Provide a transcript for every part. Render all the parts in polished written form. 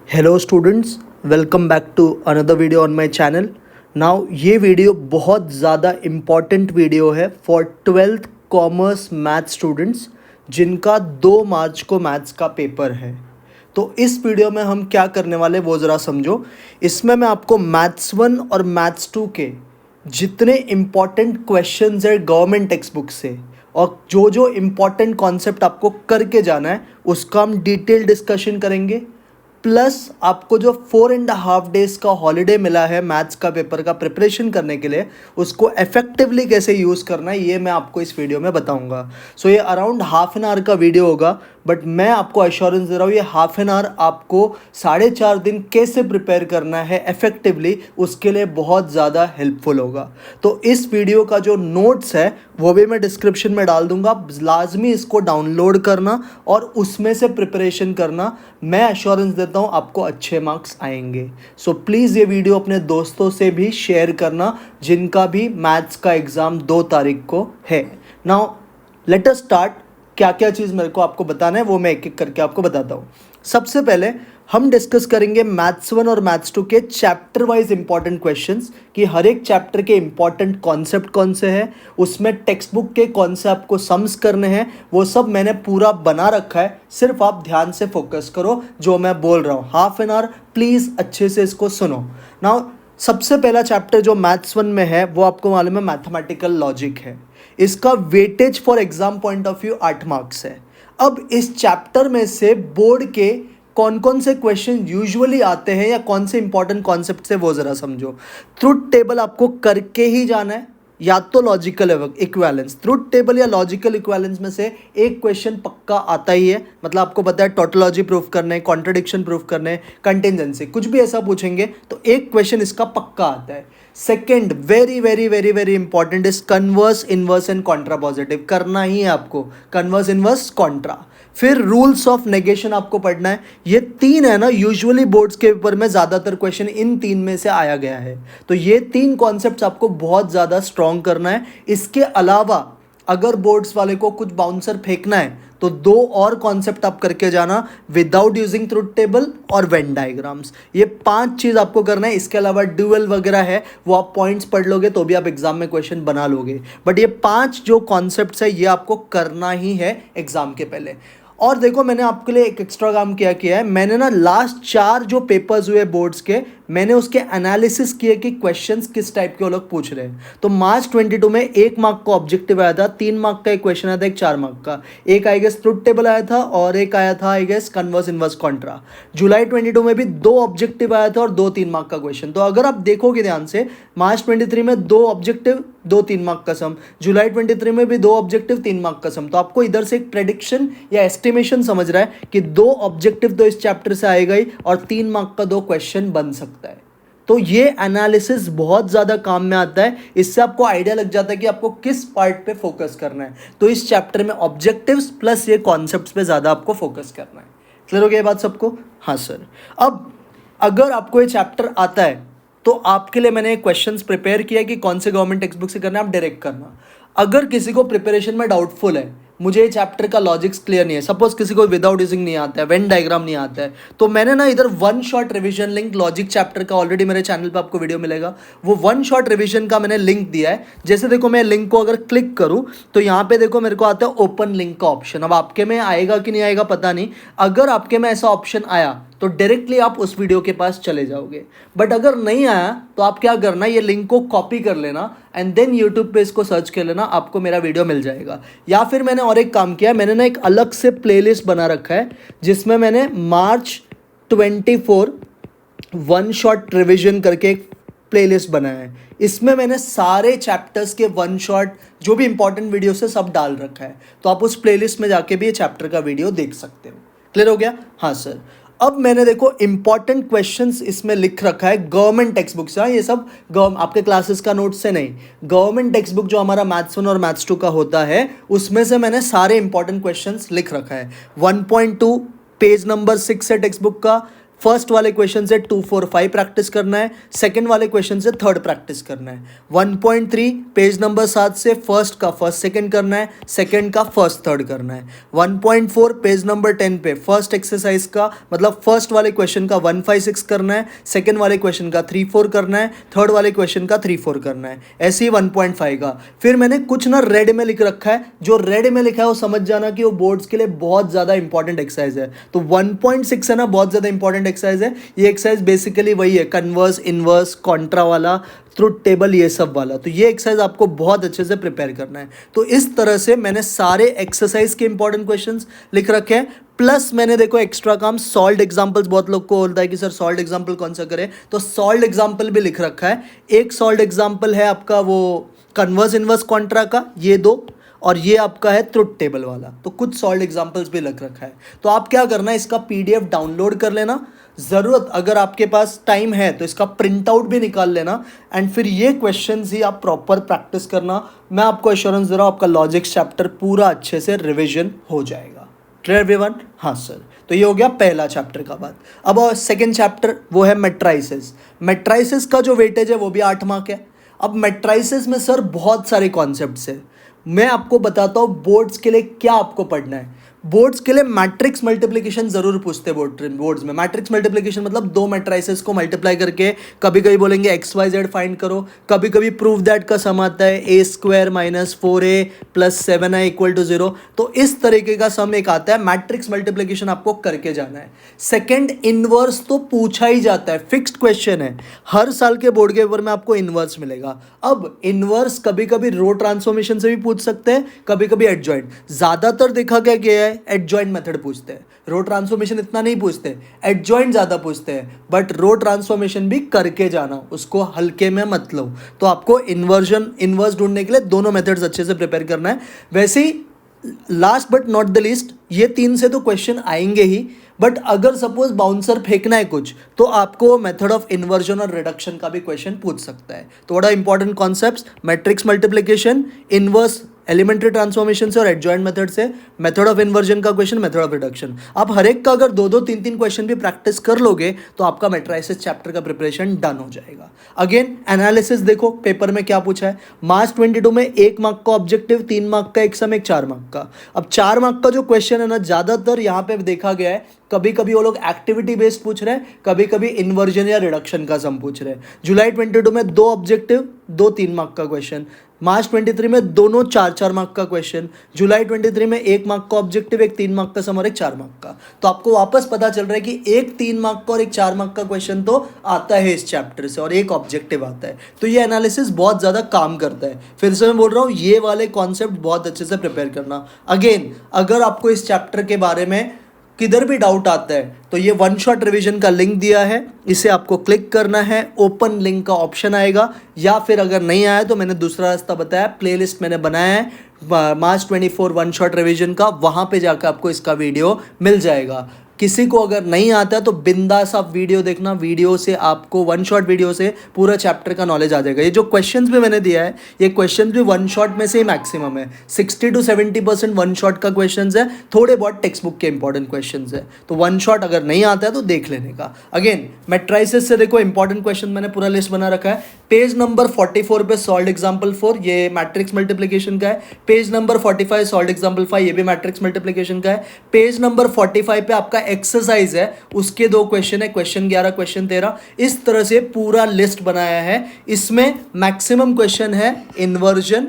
Hello students, welcome back to another video on my channel. Now ये video बहुत ज़्यादा important video है for 12th commerce maths students जिनका 2 मार्च को maths का पेपर है। तो इस वीडियो में हम क्या करने वाले वो ज़रा समझो। इसमें मैं आपको मैथ्स 1 और मैथ्स 2 के जितने इम्पॉर्टेंट क्वेश्चंस है गवर्नमेंट टेक्स्ट बुक से और जो जो इम्पॉर्टेंट कॉन्सेप्ट आपको करके जाना है उसका हम डिटेल डिस्कशन करेंगे। प्लस आपको जो 4.5 डेज का हॉलीडे मिला है मैथ्स का पेपर का प्रिपरेशन करने के लिए उसको इफेक्टिवली कैसे यूज़ करना है ये मैं आपको इस वीडियो में बताऊंगा। सो ये अराउंड हाफ एन आवर का वीडियो होगा, बट मैं आपको एश्योरेंस दे रहा हूँ ये हाफ एन आवर आपको 4.5 दिन कैसे प्रिपेयर करना है इफेक्टिवली उसके लिए बहुत ज़्यादा हेल्पफुल होगा। तो इस वीडियो का जो नोट्स है वो भी मैं डिस्क्रिप्शन में डाल दूंगा, लाजमी इसको डाउनलोड करना और उसमें से प्रिपरेशन करना। मैं एश्योरेंस देता हूँ आपको अच्छे मार्क्स आएंगे। सो प्लीज़ ये वीडियो अपने दोस्तों से भी शेयर करना जिनका भी मैथ्स का एग्ज़ाम 2 तारीख को है। Now let us start. क्या क्या चीज़ मेरे को आपको बताना है वो मैं एक एक करके आपको बताता हूँ। सबसे पहले हम डिस्कस करेंगे मैथ्स 1 और मैथ्स 2 के चैप्टर वाइज इंपॉर्टेंट क्वेश्चंस कि हर एक चैप्टर के इंपॉर्टेंट कॉन्सेप्ट कौन से हैं, उसमें टेक्स्ट बुक के कौन से आपको सम्स करने हैं, वो सब मैंने पूरा बना रखा है। सिर्फ आप ध्यान से फोकस करो जो मैं बोल रहा हूँ। हाफ एन आवर प्लीज़ अच्छे से इसको सुनो। नाउ सबसे पहला चैप्टर जो मैथ्स 1 में है वो आपको मालूम है मैथमेटिकल लॉजिक है। इसका weightage for exam point of view 8 marks है। अब इस चैप्टर में से बोर्ड के कौन कौन से क्वेश्चन यूजुअली आते हैं या कौन से इंपॉर्टेंट कॉन्सेप्ट है वो ज़रा समझो। ट्रुथ टेबल आपको करके ही जाना है, या तो लॉजिकल इक्विवेलेंस। ट्रुथ टेबल या लॉजिकल इक्विवेलेंस में से एक क्वेश्चन पक्का आता ही है, मतलब आपको पता है टोटोलॉजी प्रूफ करने, कॉन्ट्रडिक्शन प्रूफ करने, कंटिजेंसी, कुछ भी ऐसा पूछेंगे तो एक क्वेश्चन इसका पक्का आता है। Second very very very very important is converse, inverse and Contra positive करना ही है आपको, कन्वर्स, इनवर्स, कॉन्ट्रा। फिर रूल्स ऑफ नेगेशन आपको पढ़ना है। ये 3 है ना, यूजुअली बोर्ड्स के पेपर में ज़्यादातर क्वेश्चन इन 3 में से आया गया है। तो ये 3 कॉन्सेप्ट्स आपको बहुत ज़्यादा स्ट्रॉन्ग करना है। इसके अलावा अगर बोर्ड्स वाले को कुछ बाउंसर फेंकना है तो 2 और कॉन्सेप्ट आप करके जाना, विदाउट यूजिंग ट्रुथ टेबल और वेन डायग्राम्स। ये 5 चीज़ आपको करना है। इसके अलावा ड्यूअल वगैरह है वो आप पॉइंट्स पढ़ लोगे तो भी आप एग्जाम में क्वेश्चन बना लोगे, बट ये 5 जो कॉन्सेप्ट्स है ये आपको करना ही है एग्जाम के पहले। और देखो मैंने आपके लिए एक एक्स्ट्रा काम किया है। मैंने ना लास्ट 4 जो पेपर्स हुए बोर्ड्स के मैंने उसके एनालिसिस किए कि क्वेश्चंस किस टाइप के वो लोग पूछ रहे हैं। तो मार्च 22 में 1 मार्क का ऑब्जेक्टिव आया था, 3 मार्क का एक क्वेश्चन आया था, एक 4 मार्क का, एक आई गेस ट्रुथ टेबल आया था और एक आया था I guess converse, inverse, contra. जुलाई 22 में भी 2 ऑब्जेक्टिव आया था और 2-3 मार्क का क्वेश्चन। तो अगर आप देखोगे ध्यान से मार्च 23 में 2 ऑब्जेक्टिव 2-3 मार्क का सम, जुलाई 23 में भी 2 ऑब्जेक्टिव 3 मार्क का सम। तो आपको इधर से एक प्रेडिक्शन या एस्टिमेशन समझ रहा है कि 2 ऑब्जेक्टिव तो इस चैप्टर से आएगा ही और 3 मार्क का 2 क्वेश्चन बन सकता है। तो ये एनालिसिस बहुत ज़्यादा काम में आता है। इससे आपको आइडिया लग जाता है कि आपको किस पार्ट पे फोकस करना है। तो इस चैप्टर में ऑब्जेक्टिव्स प्लस ये कॉन्सेप्ट्स पे ज़्यादा आपको फोकस करना है। क्लियर हो गया ये बात सबको? हाँ सर। अब अगर आपको ये चैप्टर आता है तो आपके लिए मैंने क्वेश्चंस प्रिपेयर किया कि कौन से गवर्नमेंट टेक्स्ट बुक से करना है, आप डायरेक्ट करना। अगर किसी को प्रिपरेशन में डाउटफुल है, मुझे ये चैप्टर का लॉजिक्स क्लियर नहीं है, सपोज किसी को विदाउट यूजिंग नहीं आता है, वेन डायग्राम नहीं आता है, तो मैंने ना इधर 1 shot revision link logic chapter का ऑलरेडी मेरे चैनल पे आपको वीडियो मिलेगा, वो 1 शॉट रिवीजन का मैंने लिंक दिया है। जैसे देखो मैं लिंक को अगर क्लिक करूं तो यहाँ पे देखो मेरे को आता है ओपन लिंक का ऑप्शन। अब आपके में आएगा कि नहीं आएगा पता नहीं, अगर आपके में ऐसा ऑप्शन आया तो डायरेक्टली आप उस वीडियो के पास चले जाओगे, बट अगर नहीं आया तो आप क्या करना, ये लिंक को कॉपी कर लेना एंड देन यूट्यूब पे इसको सर्च कर लेना, आपको मेरा वीडियो मिल जाएगा। या फिर मैंने और एक काम किया, मैंने ना एक अलग से प्लेलिस्ट बना रखा है जिसमें मैंने मार्च 24 1 शॉट रिविजन करके एक प्लेलिस्ट बनाया है। इसमें मैंने सारे चैप्टर्स के 1 शॉट जो भी इंपॉर्टेंट वीडियो से सब डाल रखा है, तो आप उस प्लेलिस्ट में जाके भी ये चैप्टर का वीडियो देख सकते हो। क्लियर हो गया? हाँ सर। अब मैंने देखो इंपॉर्टेंट क्वेश्चंस इसमें लिख रखा है गवर्नमेंट टेक्स्ट बुक से। ये सब आपके क्लासेस का नोट से नहीं, गवर्नमेंट टेक्स्ट बुक जो हमारा मैथ्स 1 और मैथ्स 2 का होता है उसमें से मैंने सारे इंपॉर्टेंट क्वेश्चंस लिख रखा है। 1.2 पेज नंबर 6 है टेक्स्ट बुक का, फर्स्ट वाले क्वेश्चन से 2, 4, 5 प्रैक्टिस करना है, सेकंड वाले क्वेश्चन से थर्ड प्रैक्टिस करना है। 1.3 पेज नंबर 7 से फर्स्ट का फर्स्ट सेकंड करना है, सेकंड का फर्स्ट थर्ड करना है। 1.4 पेज नंबर 10 पे फर्स्ट एक्सरसाइज का मतलब फर्स्ट वाले क्वेश्चन का 1, 5, 6 करना है, सेकंड वाले क्वेश्चन का 3, 4 करना है, थर्ड वाले क्वेश्चन का 3, 4 करना है। ऐसे ही 1.5 का फिर मैंने कुछ ना रेड में लिख रखा है, जो रेड में लिखा है वो समझ जाना कि वो बोर्ड्स के लिए बहुत ज़्यादा इंपॉर्टेंट एक्सरसाइज है। तो 1.6 है ना, बहुत ज़्यादा इंपॉर्टेंट एक्सरसाइज है। ये एक्सरसाइज बेसिकली वही है, कन्वर्स, इनवर्स, कॉन्ट्रा वाला, ट्रुथ टेबल, ये सब वाला। तो ये एक्सरसाइज आपको बहुत अच्छे से प्रिपेयर करना है। तो इस तरह से मैंने सारे एक्सरसाइज के इंपॉर्टेंट क्वेश्चंस लिख रखे हैं, प्लस मैंने देखो एक्स्ट्रा काम सॉल्व एग्जांपल्स, बहुत लोग को होता है कि सर सॉल्व एग्जांपल कौन सा करें, तो सॉल्व एग्जांपल भी लिख रखा है। एक सॉल्व एग्जांपल है आपका वो कन्वर्स, इनवर्स, कॉन्ट्रा का, ये 2, और ये आपका है ट्रुथ टेबल वाला। तो कुछ सॉल्व एग्जांपल्स भी लिख रखा है। तो आप क्या करना है, इसका पीडीएफ डाउनलोड कर लेना, ज़रूरत अगर आपके पास टाइम है तो इसका प्रिंट आउट भी निकाल लेना, एंड फिर ये क्वेश्चंस ही आप प्रॉपर प्रैक्टिस करना। मैं आपको एश्योरेंस दे रहा हूँ, आपका लॉजिक्स चैप्टर पूरा अच्छे से रिविजन हो जाएगा। Clear everyone? हाँ सर। तो ये हो गया पहला चैप्टर का बात। अब सेकंड चैप्टर वो है मैट्राइसेस। मैट्राइसेस का जो वेटेज है वो भी 8 मार्क है। अब मैट्राइसेस में सर बहुत सारे कॉन्सेप्ट्स है, मैं आपको बताता हूँ बोर्ड्स के लिए क्या आपको पढ़ना है। बोर्ड्स के लिए मैट्रिक्स मल्टीप्लिकेशन जरूर पूछते हैं बोर्ड्स में। मैट्रिक्स मल्टीप्लिकेशन मतलब दो मैट्राइसेस को मल्टीप्लाई करके कभी कभी बोलेंगे XYZ फाइंड करो, कभी कभी प्रूव दैट का सम आता है A² - 4A + 7I = 0। तो इस तरीके का सम एक आता है, मैट्रिक्स मल्टीप्लिकेशन आपको करके जाना है। सेकेंड, इनवर्स तो पूछा ही जाता है, फिक्स्ड क्वेश्चन है, हर साल के बोर्ड के पेपर में आपको इनवर्स मिलेगा। अब इनवर्स कभी कभी रो ट्रांसफॉर्मेशन से भी पूछ सकते हैं, कभी कभी एडजॉइंट। ज्यादातर देखा क्या गया है, एडजॉइंट मेथड पूछते हैं, रो ट्रांसफॉर्मेशन इतना नहीं पूछते, एडजॉइंट ज्यादा पूछते हैं। बट रो ट्रांसफॉर्मेशन भी करके जाना, उसको हल्के में मत लो। तो आपको इनवर्स ढूंढने के लिए दोनों मेथड्स अच्छे से प्रिपेयर करना है। वैसे ही last but not the least, ये 3 से तो क्वेश्चन आएंगे ही, बट अगर सपोज बाउंसर फेंकना है कुछ, तो आपको मेथड ऑफ इन्वर्जन और रिडक्शन का भी क्वेश्चन पूछ सकता है। तो बड़ा important concepts, matrix multiplication, inverse elementary transformation से और एडजॉइंट मेथड से, मेथड ऑफ इन्वर्जन का क्वेश्चन, मेथड ऑफ रिडक्शन। आप हर एक का अगर 2-2, 3-3 क्वेश्चन भी प्रैक्टिस कर लोगे तो आपका मैट्राइसेस चैप्टर का प्रिपरेशन डन हो जाएगा। अगेन एनालिसिस देखो पेपर में क्या पूछा है। मार्च 22 में 1 मार्क का ऑब्जेक्टिव, 3 मार्क का एक सम, एक 4 मार्क का। अब 4 मार्क का जो क्वेश्चन है ना, ज्यादातर यहाँ पे देखा गया है, कभी कभी वो लोग एक्टिविटी बेस्ड पूछ रहे हैं, कभी कभी इन्वर्जन या रिडक्शन का सम पूछ रहे हैं। जुलाई 22 में 2 ऑब्जेक्टिव, 2 3 मार्क का क्वेश्चन। मार्च 23 में दोनों 4-4 मार्क का क्वेश्चन। जुलाई 23 में 1 मार्क का ऑब्जेक्टिव, एक 3 मार्क का सम और एक 4 मार्क का। तो आपको वापस पता चल रहा है कि एक 3 मार्क का और एक 4 मार्क का क्वेश्चन तो आता है इस चैप्टर से, और एक ऑब्जेक्टिव आता है। तो ये एनालिसिस बहुत ज़्यादा काम करता है। फिर से मैं बोल रहा हूँ, ये वाले कॉन्सेप्ट बहुत अच्छे से प्रिपेयर करना। अगेन अगर आपको इस चैप्टर के बारे में किधर भी डाउट आता है तो ये 1 शॉट रिवीजन का लिंक दिया है, इसे आपको क्लिक करना है, ओपन लिंक का ऑप्शन आएगा, या फिर अगर नहीं आया तो मैंने दूसरा रास्ता बताया, प्लेलिस्ट मैंने बनाया है मार्च 24 1 शॉट रिवीजन का, वहाँ पे जाकर आपको इसका वीडियो मिल जाएगा। किसी को अगर नहीं आता तो बिंदास आप वीडियो देखना, वीडियो से आपको 1 शॉट वीडियो से पूरा चैप्टर का नॉलेज आ जाएगा। ये जो क्वेश्चंस भी मैंने दिया है, ये क्वेश्चंस भी 1 शॉट में से ही मैक्सिमम है। 60 to 70% 1 शॉट का क्वेश्चंस है, थोड़े बहुत टेक्स्ट बुक के इंपॉर्टेंट क्वेश्चंस है। तो 1 शॉट अगर नहीं आता है तो देख लेने का। अगेन मैट्राइसेस से देखो इंपॉर्टेंट क्वेश्चन मैंने पूरा लिस्ट बना रखा है। पेज नंबर 44 पे सॉल्व एग्जाम्पल 4, ये मैट्रिक्स मल्टीप्लिकेशन का है। पेज नंबर 45 सॉल्व एग्जाम्पल 5, ये भी मैट्रिक्स मल्टीप्लिकेशन का है। पेज नंबर 45 पे आपका एक्सरसाइज है, उसके 2 क्वेश्चन है, क्वेश्चन 11, क्वेश्चन 13। इस तरह से पूरा लिस्ट बनाया है। इसमें मैक्सिमम क्वेश्चन है इन्वर्जन,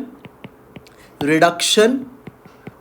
रिडक्शन,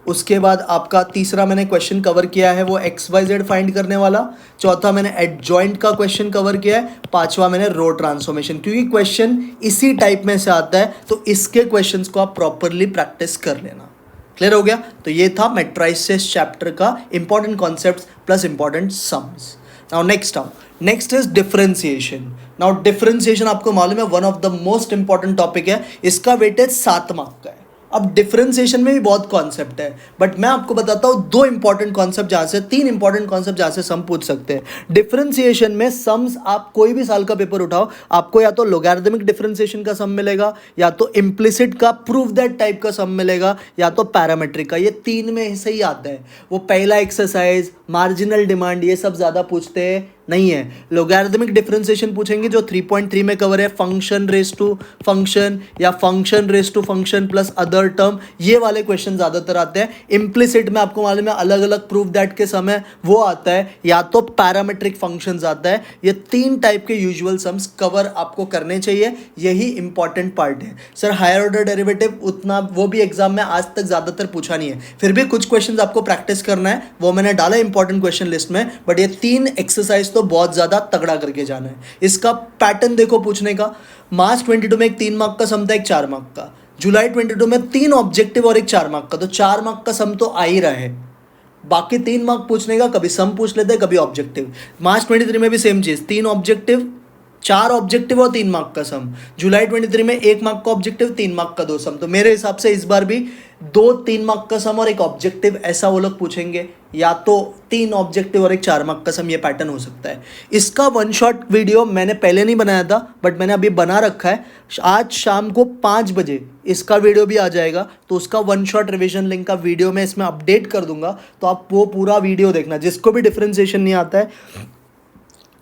उसके बाद आपका तीसरा मैंने क्वेश्चन कवर किया है वो XYZ फाइंड करने वाला, चौथा मैंने एडजॉइंट का क्वेश्चन कवर किया है, पांचवा मैंने रो ट्रांसफॉर्मेशन। क्योंकि क्वेश्चन इसी टाइप में से आता है तो इसके क्वेश्चंस को आप प्रॉपरली प्रैक्टिस कर लेना। क्लियर हो गया? तो ये था मैट्राइसेस चैप्टर का important concepts plus important sums. Now next is differentiation. Now differentiation आपको मालूम है one of the most important topic है, इसका वेटेज 7 मार्क का है। अब डिफरेंशिएशन में भी बहुत कॉन्सेप्ट है, बट मैं आपको बताता हूँ 2 इंपॉर्टेंट कॉन्सेप्ट जहाँ से, 3 इंपॉर्टेंट कॉन्सेप्ट जहाँ से सम पूछ सकते हैं। डिफरेंशिएशन में सम्स आप कोई भी साल का पेपर उठाओ, आपको या तो लोगैरिथमिक डिफरेंशिएशन का सम मिलेगा, या तो इम्प्लिसिट का प्रूव दैट टाइप का सम मिलेगा, या तो पैरामेट्रिक का। ये 3 में से ही आता है। वो पहला एक्सरसाइज, मार्जिनल डिमांड, ये सब ज़्यादा पूछते हैं नहीं है। लोगैरिथमिक डिफरेंशिएशन पूछेंगे जो 3.3 में कवर है, फंक्शन रेस टू फंक्शन या function raise to function plus other term, ये वाले क्वेश्चन ज़्यादातर आते हैं। इम्प्लिसिट में आपको मालूम है अलग अलग प्रूफ दैट के समय वो आता है, या तो पैरामेट्रिक फंक्शंस आता है। ये 3 टाइप के यूजुअल सम्स कवर आपको करने चाहिए, यही इंपॉर्टेंट पार्ट है। सर हायर ऑर्डर डेरिवेटिव उतना वो भी एग्जाम में आज तक ज़्यादातर पूछा नहीं है, फिर भी कुछ क्वेश्चन आपको प्रैक्टिस करना है, वो मैंने डाला इंपॉर्टेंट क्वेश्चन लिस्ट में। बट ये 3 एक्सरसाइज तो बहुत ज़्यादा तगड़ा करके जाना है। इसका पैटर्न देखो पूछने का, मार्च 22 में एक 3 मार्क का सम था, एक 4 मार्क का। जुलाई 22 में 3 ऑब्जेक्टिव और एक 4 मार्क का, तो 4 मार्क का सम तो आ ही रहा है। बाकी 3 मार्क पूछने का कभी सम पूछ लेते हैं, कभी ऑब्जेक्टिव। मार्च 23 में भी सेम चीज़, 3 ऑब्जेक्टिव, 4 ऑब्जेक्टिव और 3 मार्क का सम। जुलाई 23 में 1 मार्क का ऑब्जेक्टिव, 3 मार्क का 2 सम। तो मेरे हिसाब से इस बार भी 2 3 मार्क का सम और एक ऑब्जेक्टिव, ऐसा वो लोग पूछेंगे, या तो 3 ऑब्जेक्टिव और एक 4 मार्क का सम, ये पैटर्न हो सकता है। इसका 1 शॉट वीडियो मैंने पहले नहीं बनाया था, बट मैंने अभी बना रखा है। आज शाम को 5 बजे इसका वीडियो भी आ जाएगा, तो उसका 1 शॉट रिविजन लिंक का वीडियो मैं इसमें अपडेट कर दूंगा, तो आप वो पूरा वीडियो देखना। जिसको भी डिफरेंशिएशन नहीं आता है,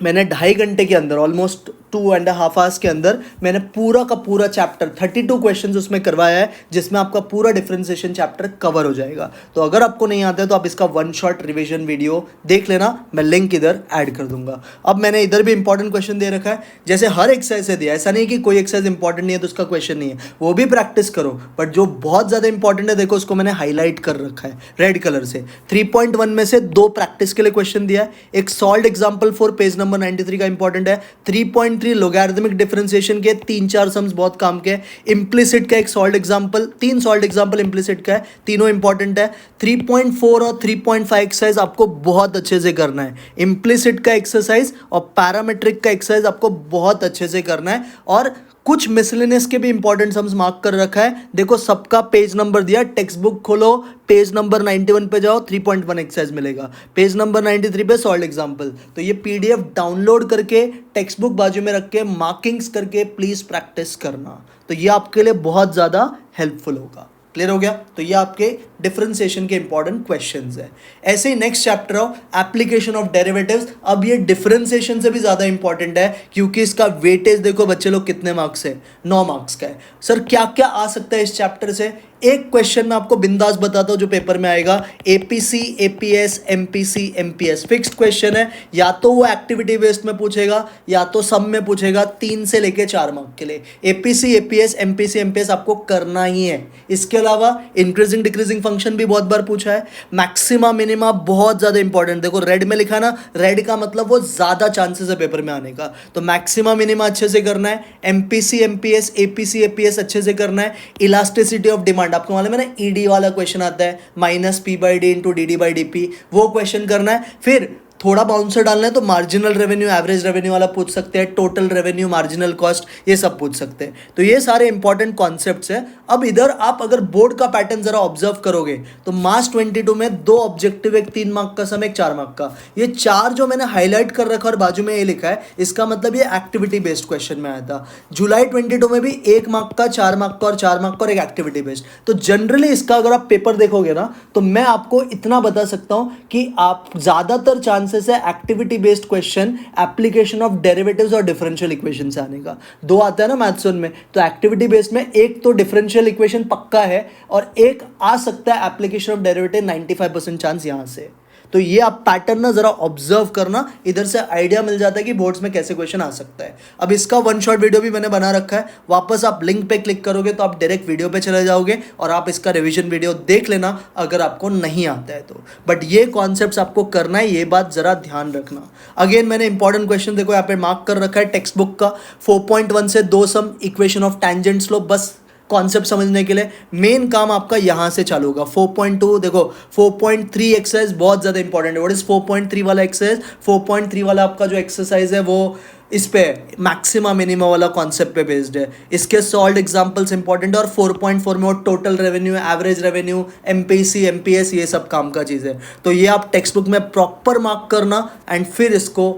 मैंने 2.5 घंटे के अंदर, ऑलमोस्ट 2.5 आवर्स के अंदर मैंने पूरा का पूरा चैप्टर 32 क्वेश्चंस उसमें करवाया है, जिसमें आपका पूरा डिफरेंशिएशन चैप्टर कवर हो जाएगा। तो अगर आपको नहीं आता है तो आप इसका 1 शॉट रिवीजन वीडियो देख लेना, मैं लिंक इधर ऐड कर दूंगा। अब मैंने इधर भी इंपॉर्टेंट क्वेश्चन दे रखा है, जैसे हर एक्सरसाइज से दिया, ऐसा नहीं कि कोई एक्सरसाइज इंपॉर्टेंट नहीं है तो उसका क्वेश्चन नहीं है, वो भी प्रैक्टिस करो। बट जो बहुत ज़्यादा इंपॉर्टेंट है, देखो उसको मैंने हाईलाइट कर रखा है रेड कलर से। 3.1 में से 2 प्रैक्टिस के लिए क्वेश्चन दिया है, एक solve example for page number 93 का इंपॉर्टेंट है। 3.3 लोगैरिथमिक डिफरेंशिएशन के 3-4 सम्स बहुत काम के। इम्प्लिसिट का एक solve example, 3 solve example implicit का है, तीनों इंपॉर्टेंट है। 3.4 और 3.5 एक्सरसाइज आपको बहुत अच्छे से करना है। इम्प्लिसिट का एक्सरसाइज और पैरामेट्रिक का एक्सरसाइज आपको बहुत अच्छे से करना है, और कुछ मिसलेनियस के भी इंपॉर्टेंट सम्स मार्क कर रखा है। देखो सबका पेज नंबर दिया, टेक्स्ट बुक खोलो, पेज नंबर 91 पे जाओ, 3.1 एक्सरसाइज मिलेगा। पेज नंबर 93 पे सॉल्व एग्जांपल। तो ये पीडीएफ डाउनलोड करके टेक्स्ट बुक बाजू में रख के मार्किंग्स करके प्लीज प्रैक्टिस करना, तो ये आपके लिए बहुत ज़्यादा हेल्पफुल होगा। क्लियर हो गया? तो ये आपके डिफरेंशिएशन के इंपॉर्टेंट क्वेश्चंस है। ऐसे ही next chapter of application of derivatives. अब ये डिफरेंशिएशन से भी ज़्यादा इंपॉर्टेंट है, क्योंकि इसका वेटेज देखो बच्चे लोग कितने मार्क्स है, 9 मार्क्स का है। सर क्या क्या आ सकता है इस चैप्टर से? एक क्वेश्चन मैं आपको बिंदास बताता हूँ जो पेपर में आएगा, APC, APS, MPC, MPS. Fixed question है, या तो वो एक्टिविटी बेस्ड में पूछेगा या तो सम में पूछेगा, 3 से लेके 4 मार्क के लिए। एपीसी, एपीएस, एमपीसी, एमपीएस आपको करना ही है। इसके अलावा इंक्रीजिंग डिक्रीजिंग फंक्शन भी बहुत बार पूछा है। मैक्सिमा मिनिमा बहुत ज़्यादा इंपॉर्टेंट, देखो रेड में लिखा ना, रेड का मतलब वो ज़्यादा चांसेस है पेपर में आने का, तो मैक्सिमा मिनिमा अच्छे से करना है। एमपीसी, एमपीएस, एपीसी, एपीएस अच्छे से करना है। इलास्टिसिटी ऑफ डिमांड, आपको मालूम है ना, ईडी वाला क्वेश्चन आता है, -P/D इंटू DD/DP, वो क्वेश्चन करना है। फिर थोड़ा बाउंसर डालना है तो मार्जिनल रेवेन्यू, एवरेज रेवेन्यू वाला पूछ सकते हैं, टोटल रेवेन्यू, मार्जिनल कॉस्ट, ये सब पूछ सकते हैं। तो ये सारे इंपॉर्टेंट कॉन्सेप्ट्स हैं। अब इधर आप अगर बोर्ड का पैटर्न जरा ऑब्जर्व करोगे तो मार्च 22 में 2 ऑब्जेक्टिव, एक 3 मार्क का सम, एक 4 मार्क का। ये 4 जो मैंने हाईलाइट कर रखा और बाजू में ये लिखा है, इसका मतलब ये एक्टिविटी बेस्ड क्वेश्चन में आया था। जुलाई 22 में भी 1 मार्क का, 4 मार्क का और 4 मार्क का और एक एक्टिविटी बेस्ड। तो जनरली इसका अगर आप पेपर देखोगे ना, तो मैं आपको इतना बता सकता हूं कि आप ज्यादातर चांसेस है activity based question, application of derivatives और डिफरेंशियल इक्वेशन से आने का। 2 आता है ना मैथ्स में, तो एक्टिविटी बेस्ड में एक तो डिफरेंशियल इक्वेशन पक्का है और एक आ सकता है एप्लीकेशन ऑफ डेरिवेटिव, 95% चांस यहां से। तो ये आप पैटर्न ना जरा ऑब्जर्व करना, इधर से आइडिया मिल जाता है कि बोर्ड्स में कैसे क्वेश्चन आ सकता है। अब इसका 1 शॉट वीडियो भी मैंने बना रखा है, वापस आप लिंक पे क्लिक करोगे तो आप डायरेक्ट वीडियो पे चले जाओगे और आप इसका रिवीजन वीडियो देख लेना अगर आपको नहीं आता है तो। बट ये कॉन्सेप्ट्स आपको करना है, ये बात जरा ध्यान रखना। अगेन मैंने इंपॉर्टेंट क्वेश्चन देखो यहाँ पे मार्क कर रखा है टेक्स्ट बुक का, 4.1 से 2 सम, इक्वेशन ऑफ टेंजेंट स्लोप, बस कॉन्सेप्ट समझने के लिए। मेन काम आपका यहां से चालू होगा। 4.2 देखो, 4.3 एक्सरसाइज बहुत ज़्यादा इंपॉर्टेंट है। व्हाट इज 4.3 वाला एक्सरसाइज? 4.3 वाला आपका जो एक्सरसाइज है वो इस पे मैक्सिमा मिनिमा वाला कॉन्सेप्ट पे बेस्ड है। इसके सॉल्व एग्जांपल्स इंपॉर्टेंट है, और 4.4 में वो total revenue, average revenue, MPC, MPS, ये सब काम का चीज़ है। तो ये आप टेक्स्ट बुक में प्रॉपर मार्क करना एंड फिर इसको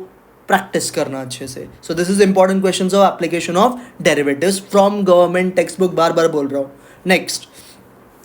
प्रैक्टिस करना अच्छे से। So this is important questions of application of derivatives from government textbook, बार बार बोल रहा हूँ। Next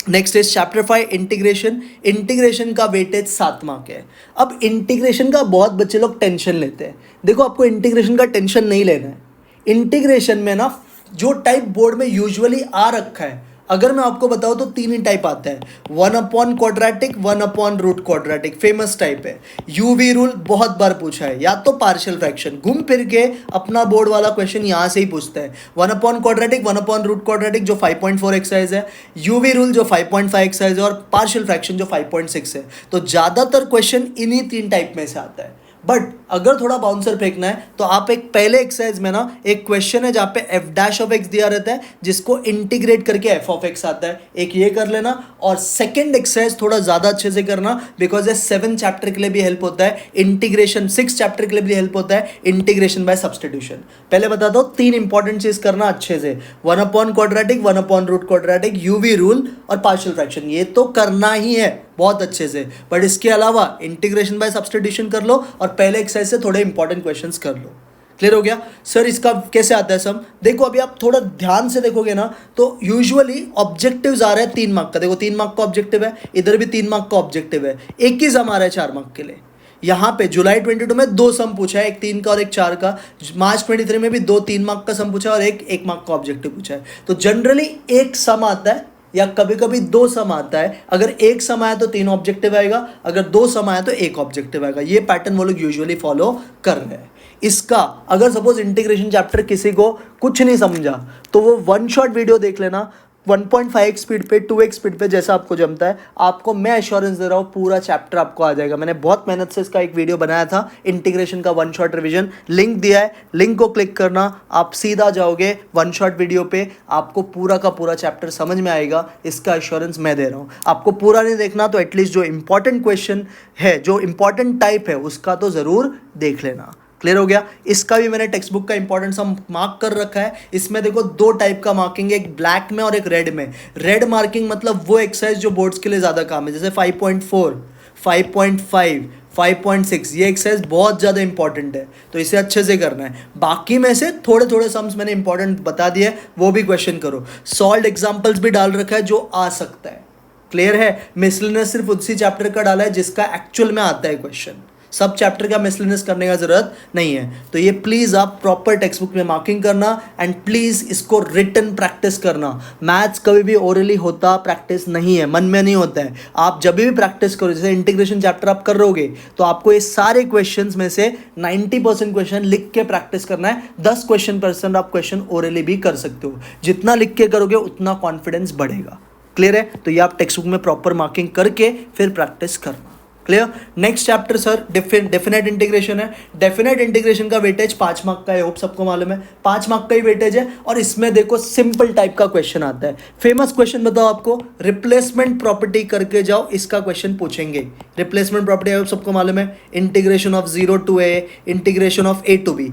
next is chapter 5 integration. Integration का वेटेज 7 मार्क है। अब इंटीग्रेशन का बहुत बच्चे लोग टेंशन लेते हैं। देखो आपको इंटीग्रेशन का टेंशन नहीं लेना है। इंटीग्रेशन में ना जो टाइप बोर्ड में यूजुअली आ रखा है, अगर मैं आपको बताऊं तो 3 ही टाइप आता है, 1/क्वाड्रेटिक, 1/रूट क्वाड्रेटिक, फेमस टाइप है। यूवी रूल बहुत बार पूछा है, या तो पार्शियल फ्रैक्शन, घूम फिर के अपना बोर्ड वाला क्वेश्चन यहां से ही पूछता है। 1/क्वाड्रेटिक, 1/रूट क्वाड्रेटिक जो 5.4 एक्सरसाइज है, यूवी रूल जो 5.5 एक्सरसाइज है, और पार्शियल फ्रैक्शन जो 5.6 है। तो ज्यादातर क्वेश्चन इन्हीं 3 टाइप में से आता है। बट अगर थोड़ा बाउंसर फेंकना है तो आप एक पहले एक्सरसाइज में ना एक क्वेश्चन है जहां पे एफ डैश ऑफ एक्स दिया रहता है, जिसको इंटीग्रेट करके एफ ऑफ एक्स आता है, एक ये कर लेना। और सेकंड एक्सरसाइज थोड़ा ज्यादा अच्छे से करना, बिकॉज ये 7 चैप्टर के लिए भी हेल्प होता है, इंटीग्रेशन 6 चैप्टर के लिए भी हेल्प होता है, इंटीग्रेशन बाय सब्सटीट्यूशन। पहले बता दो 3 इंपॉर्टेंट चीज करना अच्छे से, 1/क्वाड्रेटिक, 1/रूट क्वाड्रेटिक, यूवी रूल और पार्शियल फ्रैक्शन, ये तो करना ही है बहुत अच्छे से। बट इसके अलावा इंटीग्रेशन बाय सब्सटीट्यूशन कर लो और पहले एक्सरसाइज से थोड़े इंपॉर्टेंट क्वेश्चंस कर लो। क्लियर हो गया सर? इसका कैसे आता है सम? देखो अभी आप थोड़ा ध्यान से देखोगे ना तो यूजुअली ऑब्जेक्टिव्स आ रहा है 3 मार्क का। देखो 3 मार्क का ऑब्जेक्टिव है, इधर भी 3 मार्क का ऑब्जेक्टिव है, एक ही सम आ रहा है 4 मार्क के लिए। यहाँ पे जुलाई 22 में 2 सम पूछा है, एक 3 का और एक 4 का। मार्च 23 में भी 2 3 मार्क का सम पूछा है और एक 1 मार्क का ऑब्जेक्टिव पूछा है। तो जनरली एक सम आता है या कभी कभी 2 सम आता है। अगर एक सम आया तो 3 ऑब्जेक्टिव आएगा, अगर 2 सम आया तो 1 ऑब्जेक्टिव आएगा। ये पैटर्न वो लोग यूजुअली फॉलो कर रहे हैं। इसका अगर सपोज इंटीग्रेशन चैप्टर किसी को कुछ नहीं समझा तो वो 1 शॉट वीडियो देख लेना, 1.5x स्पीड पे, 2x स्पीड पे, जैसा आपको जमता है। आपको मैं एश्योरेंस दे रहा हूँ पूरा चैप्टर आपको आ जाएगा। मैंने बहुत मेहनत से इसका एक वीडियो बनाया था, इंटीग्रेशन का 1 शॉट रिवीजन, लिंक दिया है, लिंक को क्लिक करना, आप सीधा जाओगे 1 शॉट वीडियो पे, आपको पूरा का पूरा चैप्टर समझ में आएगा। इसका एश्योरेंस मैं दे रहा हूँ। आपको पूरा नहीं देखना तो एटलीस्ट जो इंपॉर्टेंट क्वेश्चन है, जो इंपॉर्टेंट टाइप है, उसका तो ज़रूर देख लेना। क्लियर हो गया? इसका भी मैंने टेक्स्ट बुक का इंपॉर्टेंस हम मार्क कर रखा है। इसमें देखो 2 टाइप का मार्किंग है, एक ब्लैक में और एक रेड में। रेड मार्किंग मतलब वो एक्सरसाइज जो बोर्ड्स के लिए ज़्यादा काम है, जैसे 5.4, 5.5, 5.6, ये एक्सरसाइज बहुत ज़्यादा इंपॉर्टेंट है, तो इसे अच्छे से करना है। बाकी में से थोड़े थोड़े सम्स मैंने इंपॉर्टेंट बता दिए, वो भी क्वेश्चन करो। सॉल्व एग्जाम्पल्स भी डाल रखा है जो आ सकता है। क्लियर है? मिसलेनियस सिर्फ उसी चैप्टर का डाला है जिसका एक्चुअल में आता है क्वेश्चन, सब चैप्टर का मिसलेनियस करने का जरूरत नहीं है। तो ये प्लीज आप प्रॉपर टेक्स्ट बुक में मार्किंग करना एंड प्लीज इसको रिटन प्रैक्टिस करना। मैथ्स कभी भी ओरली होता प्रैक्टिस नहीं है, मन में नहीं होता है। आप जब भी प्रैक्टिस करो, जैसे इंटीग्रेशन चैप्टर आप कर रहोगे तो आपको ये सारे क्वेश्चंस में से 90% क्वेश्चन लिख के प्रैक्टिस करना है। 10% आप क्वेश्चन ओरली भी कर सकते हो। जितना लिख के करोगे उतना कॉन्फिडेंस बढ़ेगा। क्लियर है? तो ये आप टेक्स्ट बुक में प्रॉपर मार्किंग करके फिर प्रैक्टिस करना। Clear? Next chapter sir definite integration है। डेफिनेट इंटीग्रेशन का वेटेज 5 मार्क का है, होप सबको मालूम है, 5 मार्क का ही वेटेज है। और इसमें देखो सिंपल टाइप का क्वेश्चन आता है। फेमस क्वेश्चन बताओ आपको, रिप्लेसमेंट प्रॉपर्टी करके जाओ, इसका क्वेश्चन पूछेंगे। रिप्लेसमेंट प्रॉपर्टी होप सबको मालूम है, integration of 0 to a, integration of a to b।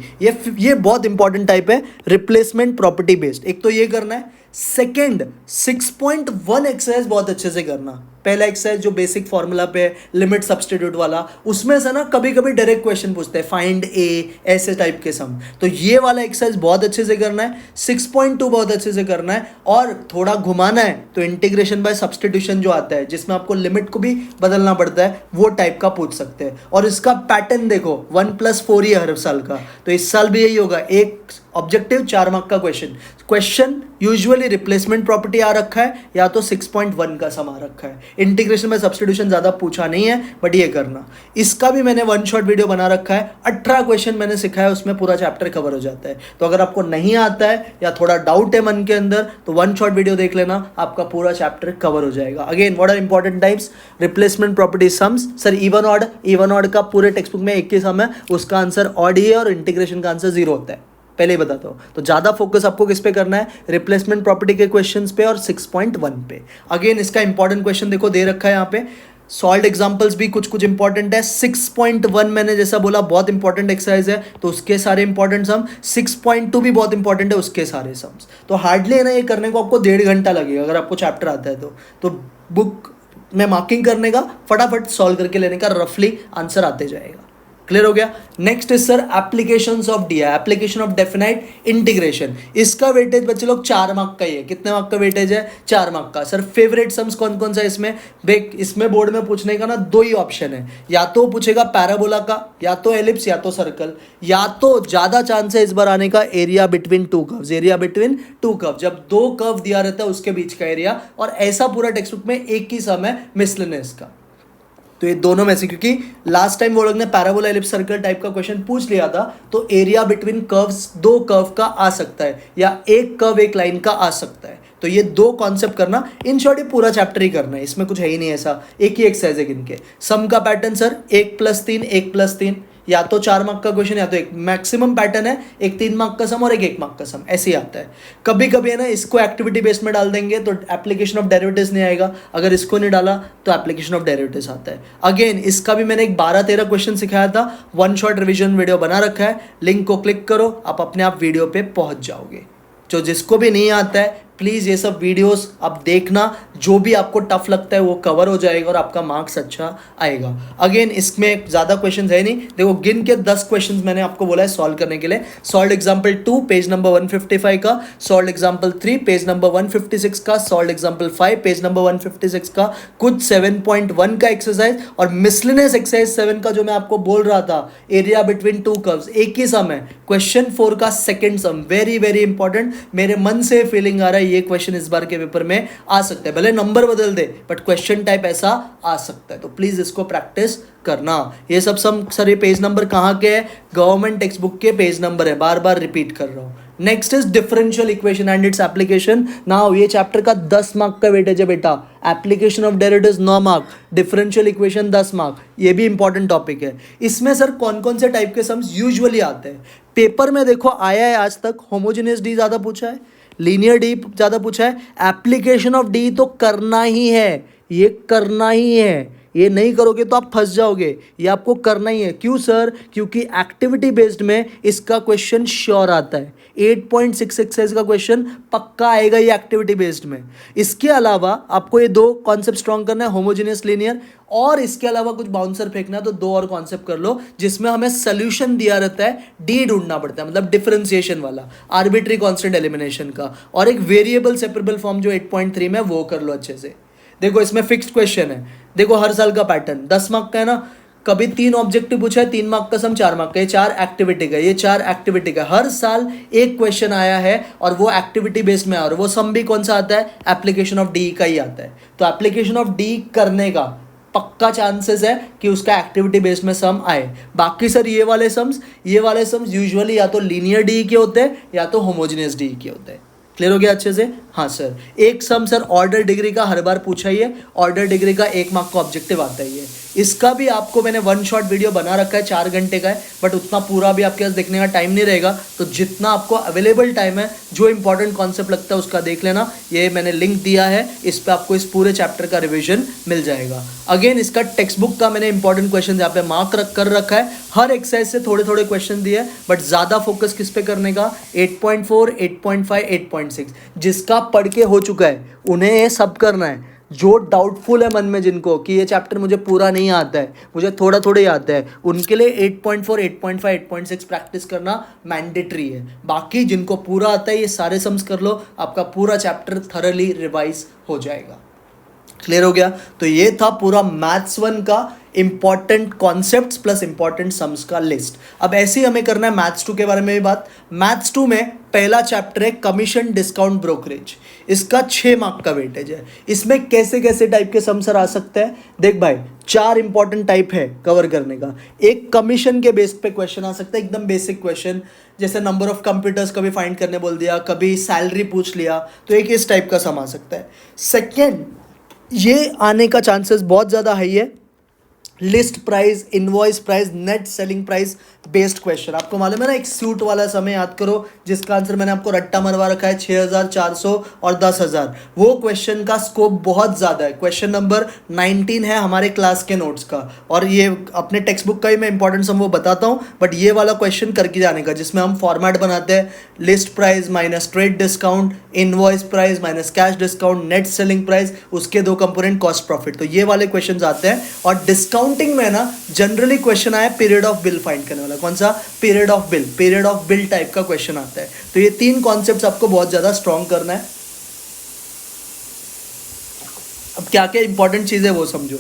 ये बहुत इंपॉर्टेंट टाइप है, रिप्लेसमेंट प्रॉपर्टी बेस्ड। एक तो ये करना है। सेकेंड 6.1 एक्सरसाइज बहुत अच्छे से करना। पहला एक्सरसाइज जो बेसिक फॉर्मूला पे लिमिट सब्सटीट्यूट वाला, उसमें से ना कभी कभी डायरेक्ट क्वेश्चन पूछते हैं, फाइंड ए, ऐसे टाइप के सम। तो ये वाला एक्सरसाइज बहुत अच्छे से करना है। 6.2 बहुत अच्छे से करना है। और थोड़ा घुमाना है तो इंटीग्रेशन बाय सब्सटीट्यूशन जो आता है, जिसमें आपको लिमिट को भी बदलना पड़ता है, वो टाइप का पूछ सकते हैं। और इसका पैटर्न देखो 1+4 ही है हर साल का, तो इस साल भी यही होगा। एक ऑब्जेक्टिव 4 मार्क का क्वेश्चन यूजुअली रिप्लेसमेंट प्रॉपर्टी आ रखा है या तो 6.1 का सम आ रखा है। इंटीग्रेशन में सब्सटीट्यूशन ज़्यादा पूछा नहीं है, बट ये करना। इसका भी मैंने 1 शॉट वीडियो बना रखा है, 18 क्वेश्चन मैंने सिखाया, उसमें पूरा चैप्टर कवर हो जाता है। तो अगर आपको नहीं आता है या थोड़ा डाउट है मन के अंदर तो 1 शॉट वीडियो देख लेना, आपका पूरा चैप्टर कवर हो जाएगा। Again what are important types, replacement property sums. Sir even odd का पूरे टेक्स्ट बुक में एक ही सम है, उसका आंसर ऑड ही है और इंटीग्रेशन का आंसर 0 होता है, पहले ही बताता हूँ। तो ज़्यादा फोकस आपको किस पे करना है, रिप्लेसमेंट प्रॉपर्टी के क्वेश्चंस पे और 6.1 पे। अगेन इसका इंपॉर्टेंट क्वेश्चन देखो दे रखा है यहाँ पे। सॉल्व एग्जाम्पल्स भी कुछ कुछ इंपॉर्टेंट है। 6.1 मैंने जैसा बोला बहुत इंपॉर्टेंट एक्सरसाइज है, तो उसके सारे इंपॉर्टेंट सम। 6.2 भी बहुत इंपॉर्टेंट है, उसके सारे सम्स। तो हार्डली है ना, ये करने को आपको 1.5 घंटा लगेगा अगर आपको चैप्टर आता है तो बुक में मार्किंग करने का, फटाफट सॉल्व करके लेने का, रफली आंसर आते जाएगा। क्लियर हो गया। Next is sir applications of D, application of definite integration. इसका वेटेज बच्चे लोग 4 मार्क का ही है। कितने मार्क का वेटेज है? 4 मार्क का। सर फेवरेट सम्स कौन कौन सा है इसमें? देख, इसमें बोर्ड में पूछने का ना 2 ही ऑप्शन है, या तो पूछेगा पैराबोला का, या तो एलिप्स, या तो सर्कल, या तो ज्यादा चांस है इस बार आने का area between two curves, area between two curve. जब 2 कर्व दिया रहता है उसके बीच का एरिया, और ऐसा पूरा टेक्स्ट बुक में एक ही सम है मिसलेनियस का। तो ये दोनों में से, क्योंकि लास्ट टाइम वो लोग ने पैराबोला एलिप्स सर्कल टाइप का क्वेश्चन पूछ लिया था, तो एरिया बिटवीन कर्व्स 2 कर्व का आ सकता है, या एक कर्व एक लाइन का आ सकता है। तो ये 2 कॉन्सेप्ट करना, इन शॉर्ट ये पूरा चैप्टर ही करना है, इसमें कुछ है ही नहीं ऐसा, एक ही एक्सरसाइज है गिनके। सम का पैटर्न सर 1+3 1+3, या तो 4 मार्क का क्वेश्चन, या तो एक मैक्सिमम पैटर्न है, एक 3 मार्क का सम और एक 1 मार्क का सम, ऐसे ही आता है। कभी कभी है ना इसको एक्टिविटी बेस्ड में डाल देंगे तो एप्लीकेशन ऑफ डेरिवेटिव्स नहीं आएगा, अगर इसको नहीं डाला तो एप्लीकेशन ऑफ डेरिवेटिव्स आता है। अगेन इसका भी मैंने एक 12-13 क्वेश्चन सिखाया था, 1 शॉट रिविजन वीडियो बना रखा है, लिंक को क्लिक करो, आप अपने आप वीडियो पे पहुंच जाओगे। जो जिसको भी नहीं आता है प्लीज़ ये सब वीडियोस आप देखना, जो भी आपको टफ लगता है वो कवर हो जाएगा और आपका मार्क्स अच्छा आएगा। अगेन इसमें ज़्यादा क्वेश्चंस है नहीं, देखो गिन के 10 क्वेश्चंस मैंने आपको बोला है सॉल्व करने के लिए। सॉल्व एग्जाम्पल 2 पेज नंबर 155 का, सॉल्व एग्जाम्पल 3 पेज नंबर 156 का, सॉल्व एग्जाम्पल 5 पेज नंबर 156 का, कुछ 7.1 का एक्सरसाइज, और मिसलेनियस एक्सरसाइज 7 का जो मैं आपको बोल रहा था, एरिया बिटवीन 2 कर्व्स, एक ही सम है। क्वेश्चन 4 का second sum, very very important, मेरे मन से फीलिंग आ रहा है ये क्वेश्चन इस बार के पेपर में आ सकता है, भले नंबर बदल दे बट क्वेश्चन टाइप ऐसा आ सकता है, तो प्लीज इसको प्रैक्टिस करना। ये सब सर ये पेज नंबर कहाँ के है? गवर्नमेंट टेक्स्ट बुक के पेज नंबर है, बार बार रिपीट कर रहा हूँ। Next is differential equation and its application. Now ये चैप्टर का 10 मार्क का वेटेज है बेटा, application of derivatives 9 mark, differential equation 10 mark, ये भी इंपॉर्टेंट टॉपिक है। इसमें सर कौन कौन से टाइप के सम्स यूजुअली आते हैं पेपर में? देखो आया है आज तक, होमोजेनियस डी ज़्यादा पूछा है, लीनियर डी ज़्यादा पूछा है, एप्लीकेशन ऑफ डी तो करना ही है, ये करना ही है, ये नहीं करोगे तो आप फंस जाओगे, ये आपको करना ही है। क्यों सर? क्योंकि एक्टिविटी बेस्ड में इसका क्वेश्चन श्योर आता है, 8.6 एक्सरसाइज का क्वेश्चन पक्का आएगा ये एक्टिविटी बेस्ड में। इसके अलावा आपको ये 2 कॉन्सेप्ट स्ट्रॉन्ग करना है, होमोजेनियस लीनियर, और इसके अलावा कुछ बाउंसर फेंकना है तो 2 और कॉन्सेप्ट कर लो जिसमें हमें सोल्यूशन दिया रहता है, डी ढूंढना पड़ता है, मतलब डिफरेंशिएशन वाला, आर्बिट्री कांस्टेंट एलिमिनेशन का, और एक वेरिएबल सेपरेबल फॉर्म जो 8.3 में वो कर लो अच्छे से। देखो इसमें फिक्स्ड क्वेश्चन है, देखो हर साल का पैटर्न 10 मार्क का है ना, कभी 3 ऑब्जेक्टिव पूछा है, 3 मार्क का सम 4 मार्क का, ये 4 एक्टिविटी का, ये 4 एक्टिविटी का, हर साल एक क्वेश्चन आया है और वो एक्टिविटी बेस्ड में, और वो सम भी कौन सा आता है? एप्लीकेशन ऑफ डी का ही आता है। तो एप्लीकेशन ऑफ डी करने का पक्का चांसेस है कि उसका एक्टिविटी बेस्ड में सम आए। बाकी सर ये वाले सम्स यूजुअली या तो लीनियर डी के होते हैं या तो होमोजेनियस डी के होते हैं। क्लियर हो गया अच्छे से? हाँ सर, एक सम सर ऑर्डर डिग्री का हर बार पूछा ही है, ऑर्डर डिग्री का 1 मार्क का ऑब्जेक्टिव आता ही है। इसका भी आपको मैंने 1 शॉट वीडियो बना रखा है, 4 घंटे का है, बट उतना पूरा भी आपके पास देखने का टाइम नहीं रहेगा, तो जितना आपको अवेलेबल टाइम है जो इंपॉर्टेंट कॉन्सेप्ट लगता है उसका देख लेना। ये मैंने लिंक दिया है, इस पर आपको इस पूरे चैप्टर का रिविजन मिल जाएगा। अगेन इसका टेक्स्ट बुक का मैंने इंपॉर्टेंट क्वेश्चन यहाँ पे मार्क कर रखा है, हर एक्सरसाइज से थोड़े थोड़े क्वेश्चन दिए, बट ज़्यादा फोकस किस पे करने का? 8.4, 8.5, 8.6, जिसका पढ़ के हो चुका है उन्हें ये सब करना है। जो डाउटफुल है मन में जिनको कि ये चैप्टर मुझे पूरा नहीं आता है, मुझे थोड़ा थोड़ा ही आता है, उनके लिए 8.4, 8.5, 8.6 प्रैक्टिस करना मैंडेटरी है। बाकी जिनको पूरा आता है ये सारे सम्स कर लो, आपका पूरा चैप्टर थरली रिवाइज हो जाएगा। क्लियर हो गया? तो ये था पूरा मैथ्स 1 का important concepts plus important sums का लिस्ट। अब ऐसे ही हमें करना है मैथ्स 2 के बारे में भी बात। मैथ्स 2 में पहला चैप्टर है कमीशन डिस्काउंट ब्रोकरेज, इसका 6 मार्क का वेटेज है। इसमें कैसे कैसे टाइप के सम्स आ सकते हैं? देख भाई, 4 इंपॉर्टेंट टाइप है कवर करने का। एक कमीशन के बेस पे क्वेश्चन आ सकता है, एकदम बेसिक क्वेश्चन, जैसे नंबर ऑफ कंप्यूटर्स कभी फाइंड करने बोल दिया, कभी सैलरी पूछ लिया, तो एक इस टाइप का सम आ सकता है। सेकेंड, ये आने का चांसेस बहुत ज़्यादा हाई है, list price, invoice price, net selling price based question. आपको मालूम है ना, एक सूट वाला समय याद करो जिसका आंसर मैंने आपको रट्टा मरवा रखा है 6400 और 10,000। वो क्वेश्चन का स्कोप बहुत ज़्यादा है। क्वेश्चन नंबर 19 है हमारे क्लास के नोट्स का, और ये अपने टेक्स्ट बुक का ही मैं इंपॉर्टेंट सम वो बताता हूँ, बट ये वाला क्वेश्चन करके जाने का, जिसमें हम फॉर्मेट बनाते हैं list price minus trade discount, invoice price minus cash discount, net selling price, उसके दो कंपोनेंट कॉस्ट प्रॉफिट। तो ये वाले क्वेश्चन आते हैं। और डिस्काउंटिंग में ना जनरली क्वेश्चन आया पीरियड ऑफ बिल फाइंड करने वाला। कौन सा? पीरियड ऑफ बिल टाइप का क्वेश्चन आता है। तो ये तीन कॉन्सेप्ट्स आपको बहुत ज्यादा स्ट्रॉन्ग करना है। अब क्या क्या इंपॉर्टेंट चीज है वो समझो।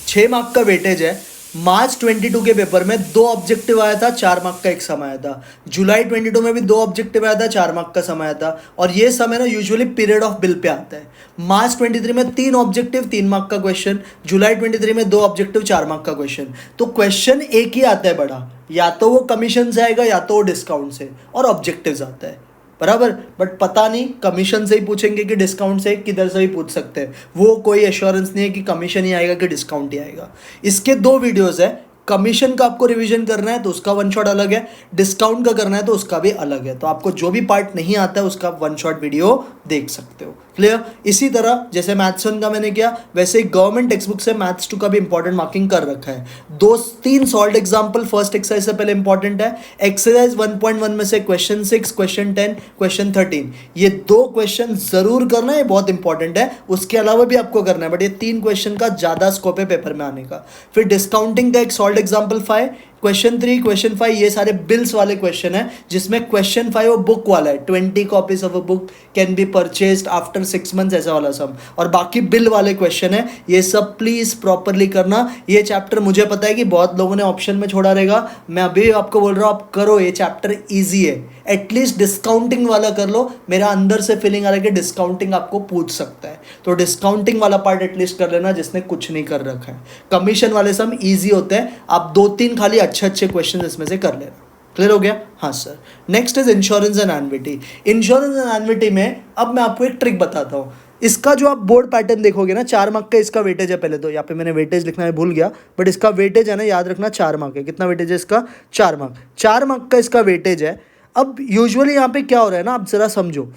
6 मार्क का वेटेज है। मार्च 22 के पेपर में 2 ऑब्जेक्टिव आया था, 4 मार्क का एक सम आया था। जुलाई 22 में भी 2 ऑब्जेक्टिव आया था, 4 मार्क का सम आया था। और ये समय ना usually period of bill pay आता है। मार्च 23 में 3 ऑब्जेक्टिव, 3 मार्क का क्वेश्चन। जुलाई 23 में 2 ऑब्जेक्टिव, 4 मार्क का क्वेश्चन। तो क्वेश्चन एक ही आता है बड़ा, या तो वो कमीशन से आएगा या तो वो डिस्काउंट से, और ऑब्जेक्टिव्स आता है बराबर। बट पता नहीं कमीशन से ही पूछेंगे कि डिस्काउंट से, किधर से भी पूछ सकते हैं। वो कोई एश्योरेंस नहीं है कि कमीशन ही आएगा कि डिस्काउंट ही आएगा। इसके 2 वीडियोस है। कमीशन का आपको रिवीजन करना है तो उसका वन शॉट अलग है, डिस्काउंट का करना है तो उसका भी अलग है। तो आपको जो भी पार्ट नहीं आता है उसका वन शॉट वीडियो देख सकते हो। क्लियर? इसी तरह जैसे मैथ्स 1 का मैंने किया, वैसे गवर्नमेंट टेक्स्ट बुक से मैथ्स 2 का भी इंपॉर्टेंट मार्किंग कर रखा है। 2-3 सॉल्व एग्जाम्पल फर्स्ट एक्सरसाइज से पहले इंपॉर्टेंट है। एक्सरसाइज 1.1 में से क्वेश्चन 6, क्वेश्चन 10, क्वेश्चन 13, ये 2 क्वेश्चन जरूर करना है, बहुत इंपॉर्टेंट है। उसके अलावा भी आपको करना है, बट ये 3 क्वेश्चन का ज्यादा स्कोप है पेपर में आने का। फिर डिस्काउंटिंग का एक सॉल्व एग्जाम्पल 5, क्वेश्चन 3, क्वेश्चन 5, ये सारे बिल्स वाले क्वेश्चन है, जिसमें क्वेश्चन 5 वो बुक वाला है, 20 copies of a book can be purchased after 6 months, ऐसा वाला सम। और बाकी बिल वाले क्वेश्चन है। ये सब प्लीज प्रॉपरली करना। ये चैप्टर मुझे पता है कि बहुत लोगों ने ऑप्शन में छोड़ा रहेगा, मैं अभी आपको बोल रहा हूँ आप करो, ये चैप्टर ईजी है। एटलीस्ट डिस्काउंटिंग वाला कर लो। मेरा अंदर से फीलिंग आ रहा है कि डिस्काउंटिंग आपको पूछ सकता है, तो डिस्काउंटिंग वाला पार्ट एटलीस्ट कर लेना जिसने कुछ नहीं कर रखा है। कमीशन वाले सम ईजी होते हैं, आप 2-3 खाली अच्छे क्वेश्चन इसमें से कर लेना। क्लियर हो गया? हाँ sir. Next is insurance and annuity. Insurance and annuity में अब मैं आपको एक ट्रिक बताता हूँ। इसका जो आप बोर्ड पैटर्न देखोगे ना, 4 मार्क का इसका वेटेज है। पहले तो यहाँ पे मैंने वेटेज लिखना है भूल गया, बट इसका वेटेज है ना, याद रखना 4 मार्क है। कितना वेटेज है इसका? 4 मार्क। 4 मार्क का इसका वेटेज है। अब यूजुअली यहाँ पे क्या हो रहा है ना, आप जरा समझो।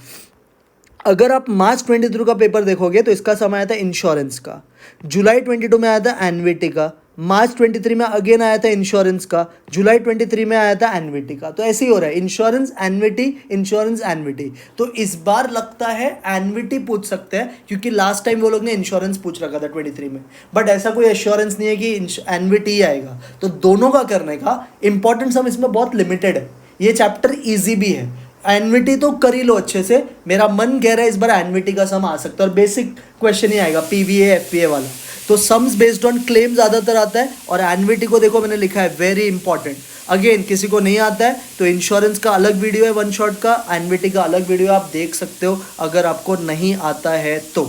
अगर आप मार्च 23 का पेपर देखोगे तो इसका समय आया था इंश्योरेंस का, जुलाई 22 में आया था एन्युटी का, मार्च 23 में अगेन आया था इंश्योरेंस का, जुलाई 23 में आया था एन्युटी का। तो ऐसे ही हो रहा है, इंश्योरेंस एन्युटी, इंश्योरेंस एन्युटी। तो इस बार लगता है एन्युटी पूछ सकते हैं, क्योंकि लास्ट टाइम वो लोग ने इंश्योरेंस पूछ रखा था 23 में, बट ऐसा कोई एश्योरेंस नहीं है कि एन्युटी ही आएगा। तो दोनों का करने का इंपॉर्टेंस हम इसमें बहुत लिमिटेड है। ये चैप्टर ईजी भी है। एन्युटी तो कर ही लो अच्छे से। मेरा मन कह रहा है इस बार एन्युटी का सम आ सकता है, और बेसिक क्वेश्चन ही आएगा, पीवीए एफपीए वाला। तो सम्स बेस्ड ऑन क्लेम ज़्यादातर आता है, और एन्युटी को देखो मैंने लिखा है वेरी इंपॉर्टेंट। अगेन किसी को नहीं आता है तो इंश्योरेंस का अलग वीडियो है वन शॉट का, एन्युटी का अलग वीडियो आप देख सकते हो अगर आपको नहीं आता है तो।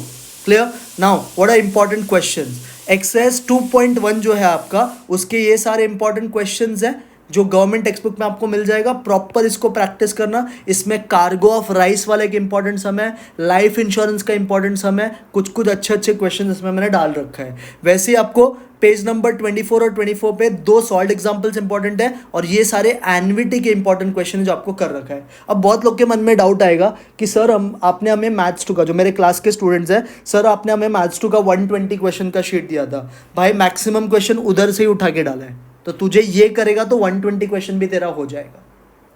Clear? Now what are important questions. Exercise 2.1 जो है आपका, उसके ये सारे इंपॉर्टेंट क्वेश्चंस हैं जो गवर्नमेंट टेक्स्ट बुक में आपको मिल जाएगा। प्रॉपर इसको प्रैक्टिस करना। इसमें कार्गो ऑफ राइस वाला एक इंपॉर्टेंट सम है, लाइफ इंश्योरेंस का इंपॉर्टेंट सम है, कुछ अच्छे क्वेश्चन इसमें मैंने डाल रखा है। वैसे ही आपको पेज नंबर 24 और 24 पे 2 सॉल्व एग्जाम्पल्स इंपॉर्टेंट है, और ये सारे एन्युटी के इंपॉर्टेंट क्वेश्चन जो आपको कर रखा है। अब बहुत लोग के मन में डाउट आएगा कि सर आपने हमें मैथ्स 2 का, जो मेरे क्लास के स्टूडेंट्स हैं, सर आपने हमें मैथ्स 2 का 120 क्वेश्चन का शीट दिया था, भाई मैक्सिमम क्वेश्चन उधर से ही उठा के डाला है, तो तुझे ये करेगा तो 120 क्वेश्चन भी तेरा हो जाएगा।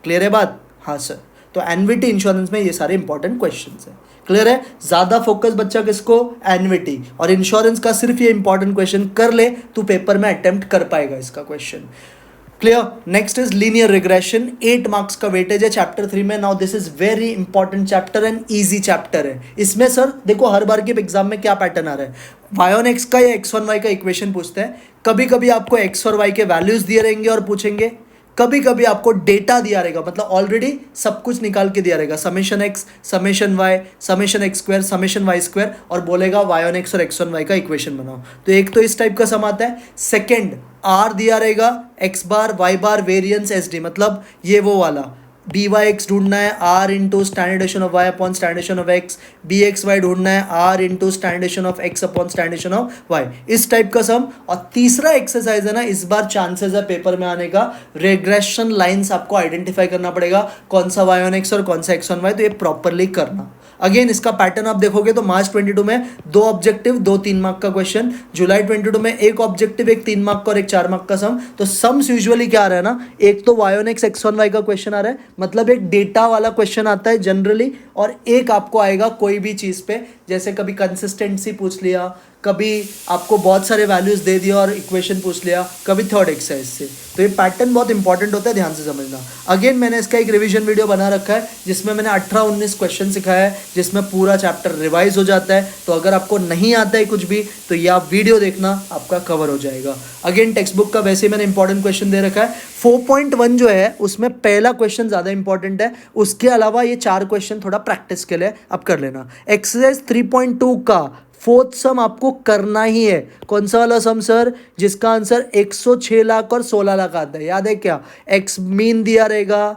क्लियर है बात? हाँ सर। तो एन्युटी इंश्योरेंस में ये सारे इंपॉर्टेंट क्वेश्चंस हैं। क्लियर है? ज्यादा फोकस बच्चा किसको? एन्युटी और इंश्योरेंस का सिर्फ ये इंपॉर्टेंट क्वेश्चन कर ले तो पेपर में अटेम्प्ट कर पाएगा इसका question. Clear? Next is linear regression. 8 marks का वेटेज है चैप्टर 3 में। Now this is very important chapter and easy chapter है। इसमें सर देखो हर बार के एग्जाम में क्या पैटर्न आ रहा है, वाई ऑन एक्स का या एक्स वन वाई का इक्वेशन पूछते हैं। कभी कभी आपको एक्स और वाई के वैल्यूज दिए रहेंगे और पूछेंगे, कभी कभी आपको डेटा दिया रहेगा, मतलब ऑलरेडी सब कुछ निकाल के दिया रहेगा, summation x, summation y, summation x square, summation y square, और बोलेगा वाई ऑन एक्स और एक्स वन वाई का इक्वेशन बनाओ। तो एक तो इस टाइप का सम आता है। सेकेंड, आर दिया रहेगा, X bar Y bar variance S D, मतलब ये वो वाला डी वाई एक्स ढूंढना है R into standardization of Y upon standardization of X, B X Y ढूंढना है R into standardization of X upon standardization of Y, इस type का सम। और तीसरा एक्सरसाइज है ना, इस बार चांसेस है पेपर में आने का, रेग्रेशन लाइंस आपको आइडेंटिफाई करना पड़ेगा, कौन सा वाई ऑन एक्स और कौन सा एक्स ऑन वाई, तो ये प्रॉपरली करना। अगेन इसका पैटर्न आप देखोगे तो मार्च 22 में 2 ऑब्जेक्टिव 2 3 मार्क का क्वेश्चन, जुलाई 22 में 1 ऑब्जेक्टिव 1 3 मार्क का और 1 4 मार्क का सम। तो सम्स यूजुअली क्या आ रहा है ना, एक तो Y on X X on Y का क्वेश्चन आ रहा है, मतलब एक डेटा वाला क्वेश्चन आता है जनरली, और एक आपको आएगा कोई भी चीज़ पे, जैसे कभी कंसिस्टेंसी पूछ लिया, कभी आपको बहुत सारे वैल्यूज दे दिया और इक्वेशन पूछ लिया, कभी थर्ड एक्सरसाइज से। तो ये पैटर्न बहुत इंपॉर्टेंट होता है, ध्यान से समझना। अगेन मैंने इसका एक रिवीजन वीडियो बना रखा है जिसमें मैंने 18-19 क्वेश्चन सिखाया है, जिसमें पूरा चैप्टर रिवाइज हो जाता है। तो अगर आपको नहीं आता है कुछ भी तो ये आप वीडियो देखना, आपका कवर हो जाएगा। अगेन टेक्स्ट बुक का वैसे ही मैंने इंपॉर्टेंट क्वेश्चन दे रखा है। 4.1 जो है उसमें पहला क्वेश्चन ज़्यादा इंपॉर्टेंट है, उसके अलावा ये 4 क्वेश्चन थोड़ा प्रैक्टिस के लिए आप कर लेना। एक्सरसाइज 3.2 का फोर्थ सम आपको करना ही है। कौन सा वाला सम सर? जिसका आंसर 106 लाख और 16 लाख आता है। याद है क्या? एक्स मीन दिया रहेगा,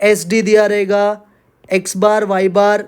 एस डी दिया रहेगा, X bar Y bar,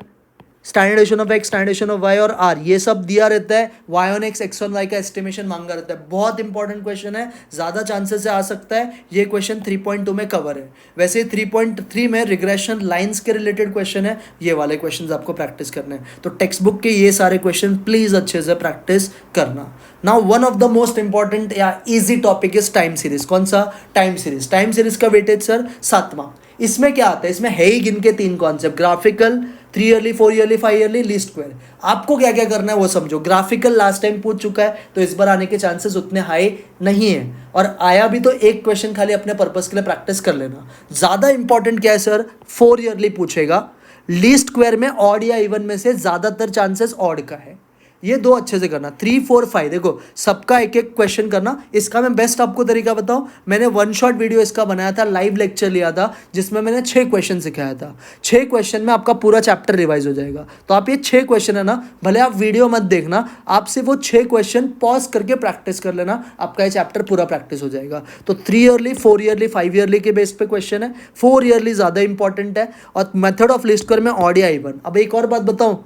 standardization of X, standardization of Y और आर, ये सब दिया रहता है। Y on X X on Y का एस्टिमेशन मांगा रहता है। बहुत इंपॉर्टेंट क्वेश्चन है, ज़्यादा चांसेस से आ सकता है। ये क्वेश्चन 3.2 में कवर है। वैसे 3.3 में रिग्रेशन लाइंस के रिलेटेड क्वेश्चन है, ये वाले क्वेश्चन आपको प्रैक्टिस करने हैं। तो टेक्स्ट बुक के ये सारे क्वेश्चन प्लीज़ अच्छे से प्रैक्टिस करना। Now one of the most important या easy topic is time series. कौन सा? Time series. टाइम सीरीज का वेटेज सर 7वां। इसमें क्या आता है? इसमें है ही गिन के 3 concept, graphical, 3 yearly, 4 yearly, 5 yearly, least square. आपको क्या क्या करना है वो समझो। ग्राफिकल लास्ट टाइम पूछ चुका है तो इस बार आने के चांसेस उतने हाई नहीं है, और आया भी तो एक क्वेश्चन खाली अपने पर्पस के लिए प्रैक्टिस कर लेना। ज़्यादा इंपॉर्टेंट क्या है सर? 4 ईयरली पूछेगा। लीस्ट स्क्वायर में ऑड या इवन में से ज़्यादातर चांसेस ऑड का है। ये 2 अच्छे से करना। 3 4 5 देखो सबका एक एक क्वेश्चन करना। इसका मैं बेस्ट आपको तरीका बताऊं, मैंने 1 शॉट वीडियो इसका बनाया था, लाइव लेक्चर लिया था जिसमें मैंने 6 क्वेश्चन सिखाया था। 6 क्वेश्चन में आपका पूरा चैप्टर रिवाइज हो जाएगा। तो आप ये 6 क्वेश्चन है ना, भले आप वीडियो मत देखना, आप सिर्फ वो 6 क्वेश्चन पॉज करके प्रैक्टिस कर लेना, आपका ये चैप्टर पूरा प्रैक्टिस हो जाएगा। तो 3 ईयरली, 4 ईयरली, 5 ईयरली के बेस पे क्वेश्चन है। 4 ईयरली ज़्यादा इंपॉर्टेंट है, और मेथड ऑफ लीस्ट स्क्वायर में ऑड या इवन। अब एक और बात बताऊं,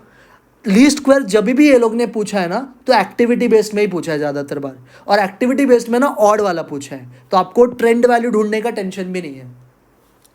लीस्ट स्क्वायर जब भी ये लोग ने पूछा है ना तो एक्टिविटी बेस्ड में ही पूछा है ज़्यादातर बार, और एक्टिविटी बेस्ड में ना ऑड वाला पूछा है, तो आपको ट्रेंड वैल्यू ढूंढने का टेंशन भी नहीं है।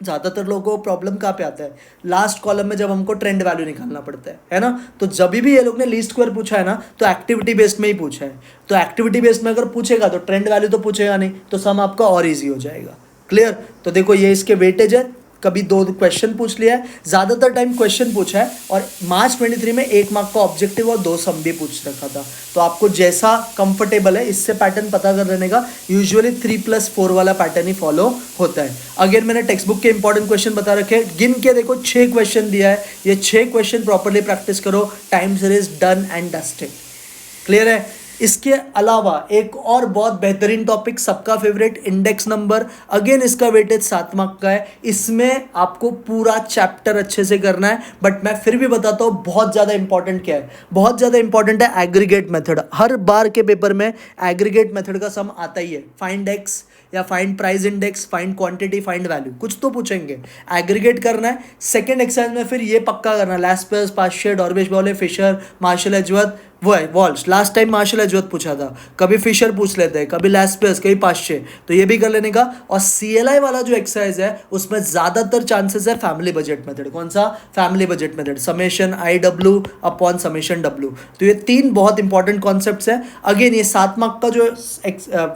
ज़्यादातर लोगों को प्रॉब्लम कहाँ पे आता है? लास्ट कॉलम में जब हमको ट्रेंड वैल्यू निकालना पड़ता है ना। तो जब भी ये लोग ने लीस्ट स्क्वायर पूछा है ना तो एक्टिविटी बेस्ड में ही पूछा है। तो एक्टिविटी बेस्ड में अगर पूछेगा तो ट्रेंड वैल्यू तो पूछेगा नहीं, तो सम आपका और ईजी हो जाएगा। क्लियर? तो देखो ये इसके वेटेज है। कभी 2 क्वेश्चन पूछ लिया है, ज़्यादातर टाइम क्वेश्चन पूछा है, और मार्च 23 में 1 मार्क का ऑब्जेक्टिव और 2 सम भी पूछ रखा था। तो आपको जैसा कंफर्टेबल है इससे पैटर्न पता कर लेने का। यूजुअली 3+4 वाला पैटर्न ही फॉलो होता है। अगेन मैंने टेक्स्ट बुक के इंपॉर्टेंट क्वेश्चन बता रखे, गिन के देखो 6 क्वेश्चन दिया है, ये 6 क्वेश्चन प्रॉपरली प्रैक्टिस करो। Time series done and dusted. Clear है? इसके अलावा एक और बहुत बेहतरीन टॉपिक, सबका फेवरेट, इंडेक्स नंबर। अगेन इसका वेटेज 7 मार्क का है। इसमें आपको पूरा चैप्टर अच्छे से करना है, बट मैं फिर भी बताता हूँ बहुत ज़्यादा इंपॉर्टेंट क्या है। बहुत ज़्यादा इंपॉर्टेंट है एग्रीगेट मेथड। हर बार के पेपर में एग्रीगेट मेथड का सम आता ही है। फाइंड एक्स या find price index, find quantity, find value, कुछ तो पूछेंगे। एग्रीगेट करना है। सेकंड एक्सरसाइज में फिर ये पक्का करना, लैस्पर्स, पास्चर, डॉर्बिश बॉले, फिशर, मार्शल एजवर्थ, वो है Walsh. Last time Marshall Edgeworth पूछा था, कभी फिशर पूछ लेते हैं, कभी लैस्पर्स, कभी पास्चर, तो ये भी कर लेने का। और CLI वाला जो एक्सरसाइज है उसमें ज़्यादातर चांसेस है फैमिली बजट मेथड। कौन सा? Family budget method, summation IW upon summation W। तो ये 3 बहुत इंपॉर्टेंट कॉन्सेप्ट्स है। अगेन ये 7 मार्क का जो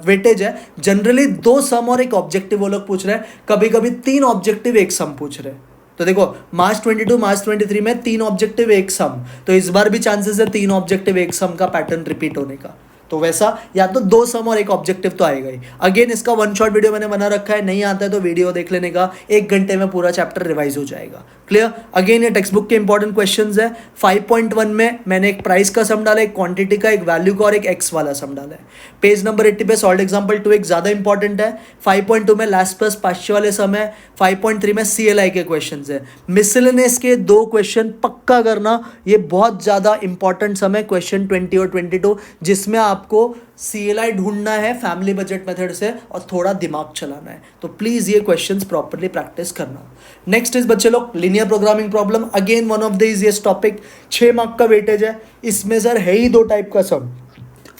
वेटेज है, जनरली 2 सम और 1 ऑब्जेक्टिव वो लोग पूछ रहे हैं, कभी कभी 3 ऑब्जेक्टिव 1 सम पूछ रहे हैं। तो देखो मार्च 22, मार्च 23 में 3 ऑब्जेक्टिव 1 सम, तो इस बार भी चांसेस है 3 ऑब्जेक्टिव 1 सम का पैटर्न रिपीट होने का। तो वैसा या तो 2 सम और 1 ऑब्जेक्टिव तो आएगा ही। अगेन इसका 1 शॉट वीडियो मैंने बना रखा है, नहीं आता है तो वीडियो देख लेने का, 1 घंटे में पूरा चैप्टर रिवाइज हो जाएगा। क्लियर? अगेन ये टेक्स्ट बुक के इंपॉर्टेंट क्वेश्चंस है। 5.1 में मैंने एक प्राइस का सम डाला, एक क्वांटिटी का, एक वैल्यू का और एक एक्स वाला सम डाला है। पेज नंबर 80 पे सॉल्व एग्जाम्पल 2 एक ज़्यादा इंपॉर्टेंट है। 5.2 में लैस्पर्स पास्चर वाले सम है। 5.3 में CLI के क्वेश्चन है। मिसलेनियस के 2 क्वेश्चन पक्का करना, ये बहुत ज़्यादा इंपॉर्टेंट सम है, क्वेश्चन 20 और 22, जिसमें आपको CLI ढूंढना है फैमिली बजट मेथड से और थोड़ा दिमाग चलाना है, तो प्लीज़ ये क्वेश्चंस प्रॉपरली प्रैक्टिस करना। नेक्स्ट इज बच्चे लोग linear programming problem, again one of the easiest topic, 6 mark का वेटेज है। इसमें सर है ही 2 टाइप का sum,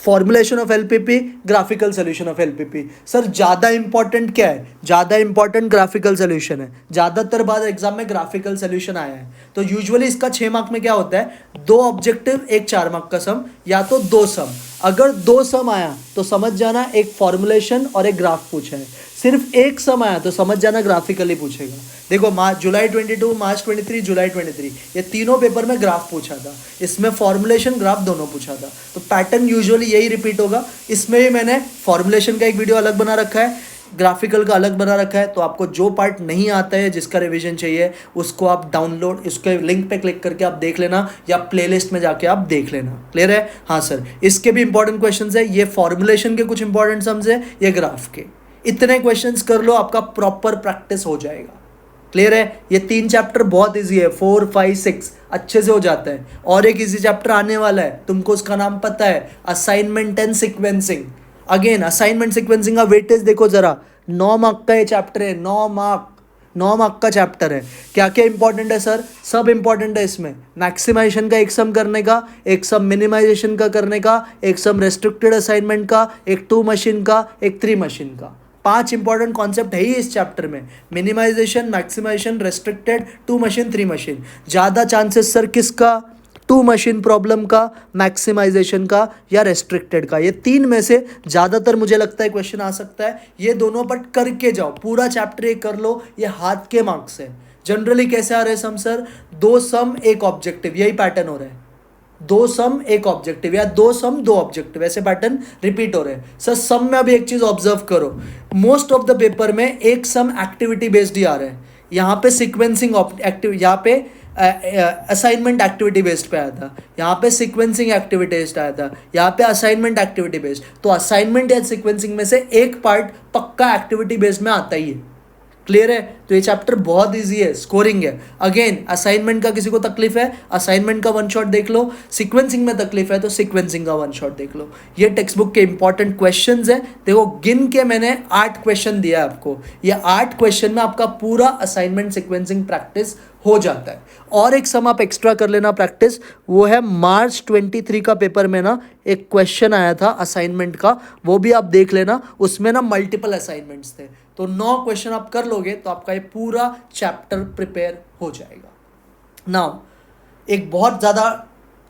formulation of LPP, graphical solution of LPP. Sir ज़्यादा इंपॉर्टेंट क्या है? ज़्यादा इंपॉर्टेंट ग्राफिकल सोल्यूशन है। ज़्यादातर बार एग्जाम में ग्राफिकल सोल्यूशन आया है, तो यूजुअली इसका 6 मार्क में क्या होता है, 2 ऑब्जेक्टिव, एक 4 मार्क का सम, या तो 2 सम। अगर 2 सम आया तो समझ जाना एक फॉर्मुलेशन और एक ग्राफ पूछा है। सिर्फ एक सम आया तो समझ जाना ग्राफिकली पूछेगा। देखो जुलाई 22, मार्च 23, जुलाई 23, ये तीनों पेपर में ग्राफ पूछा था, इसमें फॉर्मुलेशन ग्राफ दोनों पूछा था, तो पैटर्न यूजुअली यही रिपीट होगा। इसमें भी मैंने फॉर्मुलेशन का एक वीडियो अलग बना रखा है, ग्राफिकल का अलग बना रखा है, तो आपको जो पार्ट नहीं आता है, जिसका रिवीजन चाहिए, उसको आप डाउनलोड, उसके लिंक पे क्लिक करके आप देख लेना, या प्लेलिस्ट में जाके आप देख लेना। क्लियर है? हाँ सर, इसके भी इंपॉर्टेंट क्वेश्चंस है, ये फॉर्मुलेशन के कुछ इंपॉर्टेंट सम्स है, ये ग्राफ के। इतने क्वेश्चंस कर लो, आपका प्रॉपर प्रैक्टिस हो जाएगा। क्लियर है? ये 3 चैप्टर बहुत इजी है, 4, 5, 6 अच्छे से हो जाता है। और एक इजी चैप्टर आने वाला है, तुमको उसका नाम पता है, assignment and sequencing. Again assignment sequencing का वेटेज देखो जरा, 9 मार्क का ये चैप्टर है, 9 मार्क का चैप्टर है। क्या क्या इंपॉर्टेंट है सर? सब इंपॉर्टेंट है इसमें। मैक्सिमाइजेशन का एक सम करने का, एक सम मिनिमाइजेशन का करने का, एक सम रेस्ट्रिक्टेड असाइनमेंट का, एक 2 मशीन का, एक 3 मशीन का। 5 इंपॉर्टेंट कॉन्सेप्ट है ही इस चैप्टर में, minimisation, maximisation, restricted, 2 machine, 3 machine. ज़्यादा चांसेस सर किसका? 2 मशीन प्रॉब्लम का, मैक्सिमाइजेशन का, या रेस्ट्रिक्टेड का। ये 3 में से ज़्यादातर मुझे लगता है क्वेश्चन आ सकता है। ये दोनों बट करके जाओ, पूरा चैप्टर ये कर लो, ये हाथ के मार्क्स है। जनरली कैसे आ रहे हैं सम सर? 2 सम 1 ऑब्जेक्टिव, यही पैटर्न हो रहा है। 2 सम 1 ऑब्जेक्टिव, या 2 सम 2 ऑब्जेक्टिव, ऐसे पैटर्न रिपीट हो रहे हैं। सर सम में अभी एक चीज ऑब्जर्व करो, मोस्ट ऑफ द पेपर में एक सम एक्टिविटी बेस्ड ही आ रहा है। यहाँ पे सीक्वेंसिंग एक्टिव, यहाँ पे असाइनमेंट एक्टिविटी बेस्ड पे आया था, यहाँ पे सीक्वेंसिंग एक्टिविटी बेस्ड आया था, यहाँ पे असाइनमेंट एक्टिविटी बेस्ड। तो असाइनमेंट या सीक्वेंसिंग में से एक पार्ट पक्का एक्टिविटी बेस्ड में आता ही है। क्लियर है? तो ये चैप्टर बहुत इजी है, स्कोरिंग है। अगेन असाइनमेंट का किसी को तकलीफ है, असाइनमेंट का 1 शॉट देख लो, सीक्वेंसिंग में तकलीफ है तो सीक्वेंसिंग का 1 शॉट देख लो। ये टेक्स्ट बुक के इंपॉर्टेंट क्वेश्चंस है। देखो गिन के मैंने 8 क्वेश्चन दिया है आपको, ये 8 क्वेश्चन में आपका पूरा असाइनमेंट सीक्वेंसिंग प्रैक्टिस हो जाता है। और एक सम आप एक्स्ट्रा कर लेना प्रैक्टिस, वो है मार्च 23 का पेपर में ना एक क्वेश्चन आया था असाइनमेंट का, वो भी आप देख लेना। उसमें ना मल्टीपल असाइनमेंट्स थे, तो 9 क्वेश्चन आप कर लोगे तो आपका ये पूरा चैप्टर प्रिपेयर हो जाएगा। नाउ एक बहुत ज़्यादा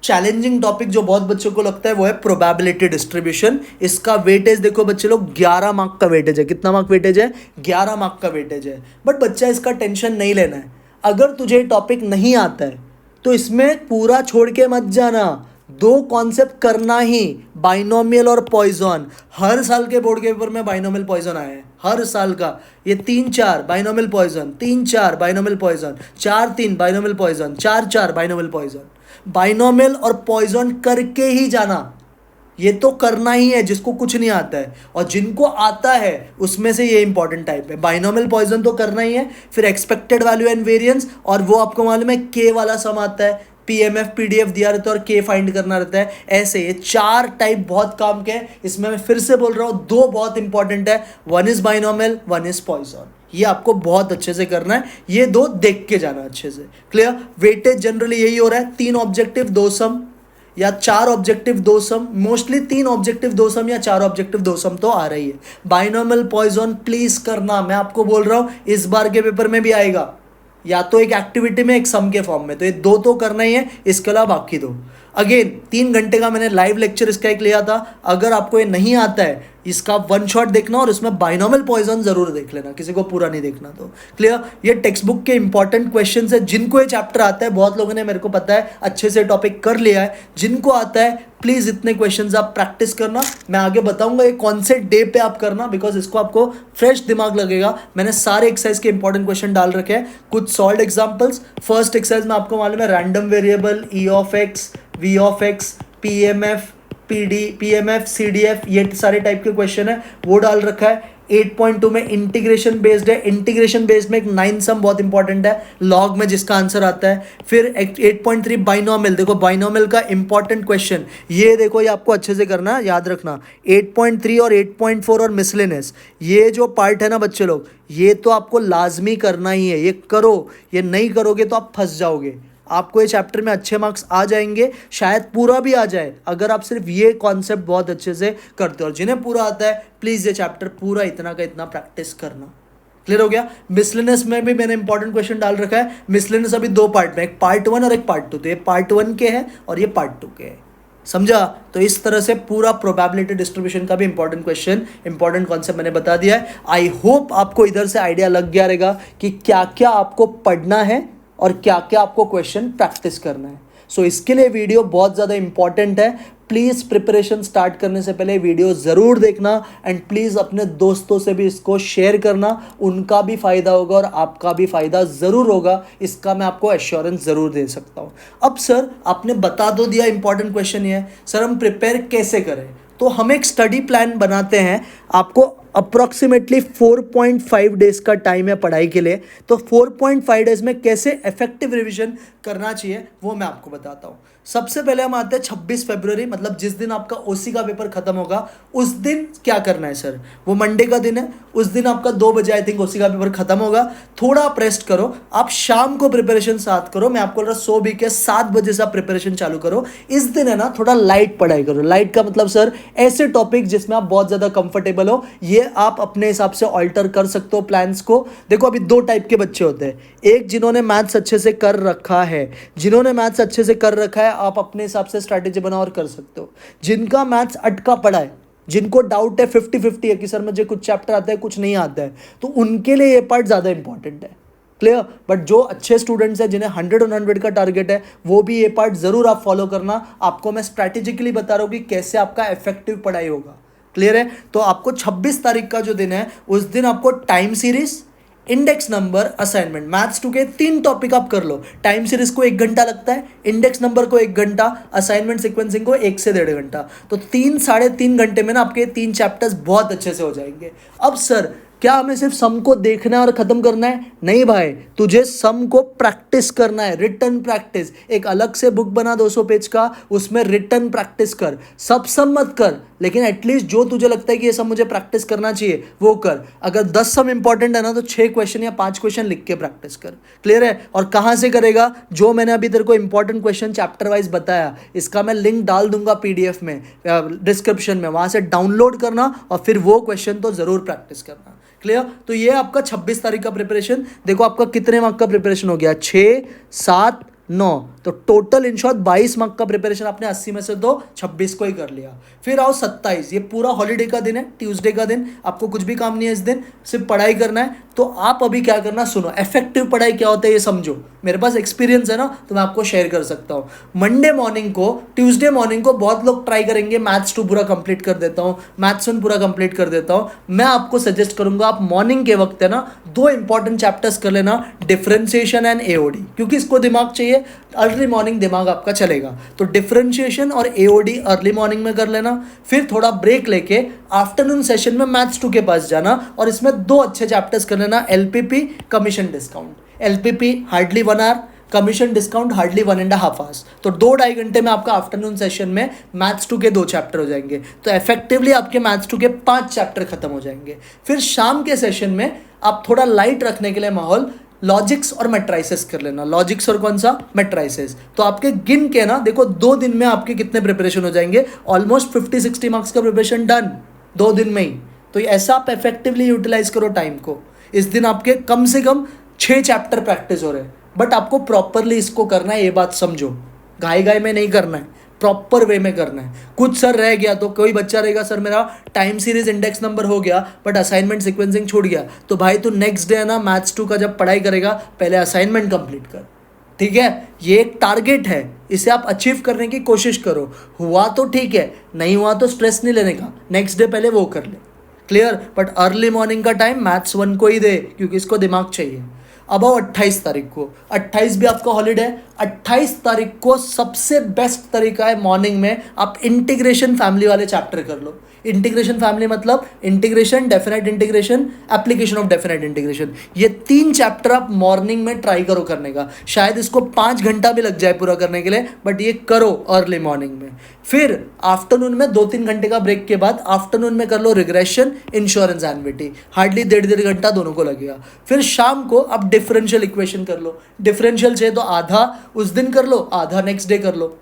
चैलेंजिंग टॉपिक जो बहुत बच्चों को लगता है वो है प्रोबेबिलिटी डिस्ट्रीब्यूशन। इसका वेटेज देखो बच्चे लोग, 11 मार्क का वेटेज है। कितना मार्क वेटेज है? 11 मार्क का वेटेज है। बट बच्चा इसका टेंशन नहीं लेना है। अगर तुझे टॉपिक नहीं आता है तो इसमें पूरा छोड़ के मत जाना, 2 कॉन्सेप्ट करना ही, बाइनोमियल और पॉइजन। हर साल के बोर्ड के पेपर में बाइनोमियल पॉइजन आया है, हर साल का। ये 3-4 binomial Poisson, 3-4 binomial Poisson, 4-3 binomial Poisson, 4-4 binomial Poisson. Binomial और पॉइजन करके ही जाना, ये तो करना ही है जिसको कुछ नहीं आता है। और जिनको आता है उसमें से ये इंपॉर्टेंट टाइप है। बाइनोमियल पॉइजन तो करना ही है, फिर एक्सपेक्टेड वैल्यू एंड वेरिएंस, और वो आपको मालूम है के वाला सम आता है, पीएमएफ पीडीएफ दिया रहता है और के फाइंड करना रहता है। ऐसे ये 4 टाइप बहुत काम के हैं। इसमें मैं फिर से बोल रहा हूँ 2 बहुत इंपॉर्टेंट है, 1 इज बाइनोमियल, 1 इज पॉइजन। ये आपको बहुत अच्छे से करना है, ये 2 देख के जाना अच्छे से। क्लियर? वेटेज जनरली यही हो रहा है, 3 ऑब्जेक्टिव 2 सम, या 4 ऑब्जेक्टिव 2 सम। मोस्टली 3 ऑब्जेक्टिव 2 सम या 4 ऑब्जेक्टिव 2 सम तो आ रही है। बाइनोमियल पॉइजन प्लीज करना, मैं आपको बोल रहा हूँ इस बार के पेपर में भी आएगा, या तो एक एक्टिविटी में एक सम के फॉर्म में। तो ये 2 तो करना ही है, इसके अलावा बाकी 2। अगेन 3 घंटे का मैंने लाइव लेक्चर इसका एक लिया था। अगर आपको ये नहीं आता है, इसका 1 शॉट देखना और उसमें बाइनोमियल पॉइजन जरूर देख लेना, किसी को पूरा नहीं देखना तो। क्लियर? ये टेक्स्ट बुक के इंपॉर्टेंट क्वेश्चन है। जिनको ये चैप्टर आता है, बहुत लोगों ने मेरे को पता है अच्छे से टॉपिक कर लिया है, जिनको आता है प्लीज इतने क्वेश्चंस आप प्रैक्टिस करना। मैं आगे बताऊंगा ये कौन से डे पे आप करना, बिकॉज इसको आपको फ्रेश दिमाग लगेगा। मैंने सारे एक्सरसाइज के इंपॉर्टेंट क्वेश्चन डाल रखे हैं, कुछ सॉल्व एग्जांपल्स। फर्स्ट एक्सरसाइज में आपको मालूम है random variable, E of X, V of X, PMF, PMF, CDF, ये सारे टाइप के क्वेश्चन है, वो डाल रखा है। 8.2 में इंटीग्रेशन बेस्ड है, इंटीग्रेशन बेस्ड में एक 9 सम बहुत इंपॉर्टेंट है लॉग में जिसका आंसर आता है। फिर 8.3 बाइनोमियल, देखो बाइनोमियल का इंपॉर्टेंट क्वेश्चन ये देखो, ये आपको अच्छे से करना है, याद रखना। 8.3 और 8.4 और मिसलेनियस, ये जो पार्ट है ना बच्चे लोग, ये तो आपको लाजमी करना ही है, ये करो, ये नहीं करोगे तो आप फंस जाओगे। आपको ये चैप्टर में अच्छे मार्क्स आ जाएंगे, शायद पूरा भी आ जाए अगर आप सिर्फ ये कॉन्सेप्ट बहुत अच्छे से करते हो। और जिन्हें पूरा आता है प्लीज़ ये चैप्टर पूरा इतना का इतना प्रैक्टिस करना। क्लियर हो गया। मिसलेनियस में भी मैंने इंपॉर्टेंट क्वेश्चन डाल रखा है। मिसलेनियस अभी 2 पार्ट में, एक पार्ट 1 और एक पार्ट 2, तो ये पार्ट 1 के हैं और ये पार्ट 2 के हैं, समझा। तो इस तरह से पूरा प्रोबेबिलिटी डिस्ट्रीब्यूशन का भी इंपॉर्टेंट क्वेश्चन, इंपॉर्टेंट कॉन्सेप्ट मैंने बता दिया है। आई होप आपको इधर से आइडिया लग गया रहेगा कि क्या क्या आपको पढ़ना है और क्या क्या आपको क्वेश्चन प्रैक्टिस करना है। सो इसके लिए वीडियो बहुत ज़्यादा इंपॉर्टेंट है। प्लीज़ प्रिपरेशन स्टार्ट करने से पहले वीडियो ज़रूर देखना एंड प्लीज़ अपने दोस्तों से भी इसको शेयर करना, उनका भी फ़ायदा होगा और आपका भी फ़ायदा ज़रूर होगा, इसका मैं आपको एश्योरेंस ज़रूर दे सकता हूँ। अब सर आपने बता दो दिया, इंपॉर्टेंट क्वेश्चन ये है सर हम प्रिपेयर कैसे करें। तो हम एक स्टडी प्लान बनाते हैं, आपको अप्रॉक्सीमेटली 4.5 डेज का टाइम है पढ़ाई के लिए। तो 4.5 डेज में कैसे इफेक्टिव रिवीजन करना चाहिए वो मैं आपको बताता हूँ। सबसे पहले हम आते हैं 26 फरवरी, मतलब जिस दिन आपका ओसी का पेपर खत्म होगा उस दिन क्या करना है सर, वो मंडे का दिन है, उस दिन आपका 2 बजे आई थिंक ओसी का पेपर खत्म होगा। थोड़ा आप रेस्ट करो, आप शाम को प्रिपरेशन स्टार्ट करो, मैं आपको बोल रहा हूँ 100 के 7 बजे से आप प्रिपरेशन चालू करो। इस दिन है ना थोड़ा लाइट पढ़ाई करो। लाइट का मतलब सर ऐसे टॉपिक जिसमें आप बहुत ज़्यादा कंफर्टेबल हो, ये आप अपने हिसाब से ऑल्टर कर सकते हो प्लान्स को। देखो अभी 2 टाइप के बच्चे होते हैं, एक जिन्होंने मैथ्स अच्छे से कर रखा है, जिन्होंने मैथ्स अच्छे से कर रखा है आप अपने हिसाब से स्ट्रैटेजी बनाओ और कर सकते हो। जिनका मैथ्स अटका पड़ा है, जिनको डाउट है 50-50 है कि सर मुझे कुछ चैप्टर आता है कुछ नहीं आता है, तो उनके लिए ये पार्ट ज़्यादा इंपॉर्टेंट है। क्लियर। बट जो अच्छे स्टूडेंट्स हैं जिन्हें 100 on 100 का टारगेट है, वो भी ये पार्ट ज़रूर आप फॉलो करना। आपको मैं स्ट्रैटेजिकली बता रहा हूँ कि कैसे आपका इफेक्टिव पढ़ाई होगा। क्लियर है। तो आपको 26 तारीख का जो दिन है उस दिन आपको time series, index number, assignment, maths 2 के 3 टॉपिक आप कर लो। टाइम सीरीज को 1 घंटा लगता है, इंडेक्स नंबर को 1 घंटा, असाइनमेंट सीक्वेंसिंग को 1 से 1.5 घंटा। तो 3-3.5 घंटे में ना आपके 3 चैप्टर्स बहुत अच्छे से हो जाएंगे। अब सर क्या हमें सिर्फ सम को देखना है और खत्म करना है? नहीं भाई, तुझे सम को प्रैक्टिस करना है, रिटन प्रैक्टिस। एक अलग से बुक बना 200 पेज का, उसमें रिटन प्रैक्टिस कर। सब सम मत कर, लेकिन एटलीस्ट जो तुझे लगता है कि ये सब मुझे प्रैक्टिस करना चाहिए वो कर। अगर 10 सम इंपॉर्टेंट है ना तो 6 क्वेश्चन या 5 क्वेश्चन लिख के प्रैक्टिस कर। क्लियर है। और कहाँ से करेगा? जो मैंने अभी तेरे को इंपॉर्टेंट क्वेश्चन चैप्टर वाइज बताया, इसका मैं लिंक डाल दूंगा पीडीएफ में, डिस्क्रिप्शन में, वहाँ से डाउनलोड करना और फिर वो क्वेश्चन तो ज़रूर प्रैक्टिस करना। क्लियर। तो ये आपका 26 तारीख का प्रिपरेशन। देखो आपका कितने मार्क का प्रिपरेशन हो गया, 6, 7, 9, तो टोटल इन शॉर्ट 22 मार्क का प्रिपरेशन आपने 80 में से तो 26 को ही कर लिया। फिर आओ 27, ये पूरा हॉलीडे का दिन है, ट्यूसडे का दिन, आपको कुछ भी काम नहीं है इस दिन, सिर्फ पढ़ाई करना है। तो आप अभी क्या करना सुनो, इफेक्टिव पढ़ाई क्या होता है ये समझो। मेरे पास एक्सपीरियंस है ना तो मैं आपको शेयर कर सकता हूँ। मंडे मॉर्निंग को, ट्यूसडे मॉर्निंग को बहुत लोग ट्राई करेंगे मैथ्स 2 पूरा कंप्लीट कर देता हूँ, मैथ्स 1 पूरा कंप्लीट कर देता हूँ। मैं आपको सजेस्ट करूंगा आप मॉर्निंग के वक्त है ना 2 इंपॉर्टेंट चैप्टर्स कर लेना, डिफरेंशिएशन एंड एओडी, क्योंकि इसको दिमाग चाहिए, अर्ली मॉर्निंग दिमाग आपका चलेगा। तो डिफरेंशिएशन और एओडी अर्ली मॉर्निंग में कर लेना, फिर थोड़ा ब्रेक लेके आफ्टरनून सेशन में मैथ्स 2 के पास जाना और इसमें 2 अच्छे चैप्टर्स कर लेना, LPP, commission discount. LPP hardly 1 hour, commission discount hardly 1.5 hours. तो 2-2.5 घंटे में आपका आफ्टरनून सेशन में मैथ्स 2 के 2 चैप्टर हो जाएंगे। तो इफेक्टिवली आपके मैथ्स 2 के 5 चैप्टर खत्म हो जाएंगे। फिर शाम के सेशन में आप थोड़ा लाइट रखने के लिए माहौल, लॉजिक्स और मैट्राइसेस कर लेना। लॉजिक्स और कौन सा? मैट्राइसेस। तो आपके गिन के ना देखो 2 दिन में आपके कितने प्रिपरेशन हो जाएंगे, ऑलमोस्ट 50-60 मार्क्स का प्रिपरेशन डन 2 दिन में ही। तो ऐसा आप इफेक्टिवली यूटिलाइज करो टाइम को। इस दिन आपके कम से कम 6 चैप्टर प्रैक्टिस हो रहे हैं, बट आपको प्रॉपरली इसको करना है, ये बात समझो। घाई घाई में नहीं करना है, प्रॉपर वे में करना है। कुछ सर रह गया तो कोई बच्चा रहेगा सर मेरा टाइम सीरीज इंडेक्स नंबर हो गया बट असाइनमेंट सीक्वेंसिंग छूट गया, तो भाई तू नेक्स्ट डे है ना मैथ्स 2 का जब पढ़ाई करेगा पहले असाइनमेंट कंप्लीट कर। ठीक है, ये एक टारगेट है, इसे आप अचीव करने की कोशिश करो। हुआ तो ठीक है, नहीं हुआ तो स्ट्रेस नहीं लेने का, नेक्स्ट डे पहले वो कर ले। क्लियर। बट अर्ली मॉर्निंग का टाइम मैथ्स 1 को ही दे, क्योंकि इसको दिमाग चाहिए। अब आओ 28 तारीख को, 28 भी आपका हॉलीडे है। 28 तारीख को सबसे बेस्ट तरीका है, मॉर्निंग में आप इंटीग्रेशन फैमिली वाले चैप्टर कर लो। इंटीग्रेशन फैमिली मतलब integration, definite integration, application of definite integration, ये 3 चैप्टर आप मॉर्निंग में ट्राई करो करने का। शायद इसको 5 घंटा भी लग जाए पूरा करने के लिए, बट ये करो अर्ली मॉर्निंग में। फिर आफ्टरनून में 2-3 घंटे का ब्रेक के बाद आफ्टरनून में कर लो रिग्रेशन, इंश्योरेंस, एन्युटी, हार्डली 1.5 घंटा दोनों को लगेगा। फिर शाम को आप डिफरेंशियल इक्वेशन कर लो। डिफरेंशियल चाहिए तो आधा उस दिन कर लो, आधा नेक्स्ट डे कर लो।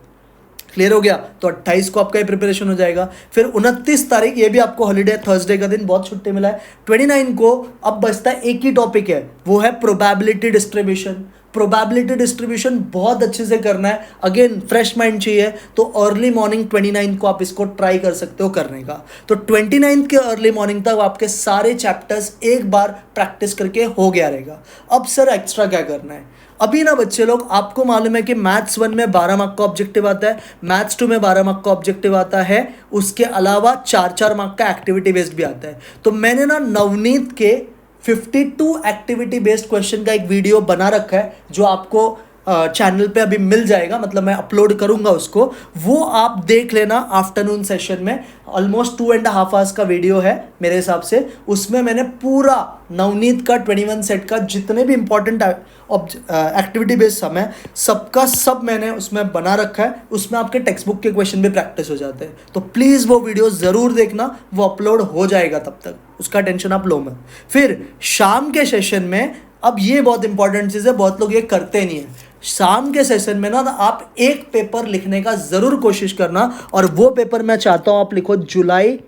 क्लियर हो गया? तो 28 को आपका ये प्रिपरेशन हो जाएगा। फिर 29 तारीख, ये भी आपको हॉलीडे, थर्सडे का दिन, बहुत छुट्टी मिला है। 29 को अब बचता है एक ही टॉपिक है, वो है प्रोबेबिलिटी डिस्ट्रीब्यूशन। प्रोबेबिलिटी डिस्ट्रीब्यूशन बहुत अच्छे से करना है। अगेन फ्रेश माइंड चाहिए तो अर्ली मॉर्निंग 29 को आप इसको ट्राई कर सकते हो करने का। तो 29 के अर्ली मॉर्निंग तक आपके सारे चैप्टर्स एक बार प्रैक्टिस करके हो गया रहेगा। अब सर एक्स्ट्रा क्या करना है? अभी ना बच्चे लोग, आपको मालूम है कि मैथ्स 1 में 12 मार्क का ऑब्जेक्टिव आता है, मैथ्स 2 में 12 मार्क का ऑब्जेक्टिव आता है, उसके अलावा 4-4 मार्क का एक्टिविटी बेस्ड भी आता है। तो मैंने ना नवनीत के 52 एक्टिविटी बेस्ड क्वेश्चन का एक वीडियो बना रखा है, जो आपको चैनल पे अभी मिल जाएगा, मतलब मैं अपलोड करूंगा उसको, वो आप देख लेना आफ्टरनून सेशन में। ऑलमोस्ट 2.5 आवर्स का वीडियो है मेरे हिसाब से। उसमें मैंने पूरा नवनीत का 21 सेट का जितने भी इंपॉर्टेंट एक्टिविटी बेस्ड सम है, सबका सब मैंने उसमें बना रखा है। उसमें आपके टेक्स्ट बुक के क्वेश्चन भी प्रैक्टिस हो जाते हैं। तो प्लीज़ वो वीडियो ज़रूर देखना, वो अपलोड हो जाएगा, तब तक उसका टेंशन आप लो मत। फिर शाम के सेशन में, अब ये बहुत इंपॉर्टेंट चीज़ है, बहुत लोग ये करते नहीं है। शाम के सेशन में ना आप एक पेपर लिखने का ज़रूर कोशिश करना, और वो पेपर मैं चाहता हूँ आप लिखो जुलाई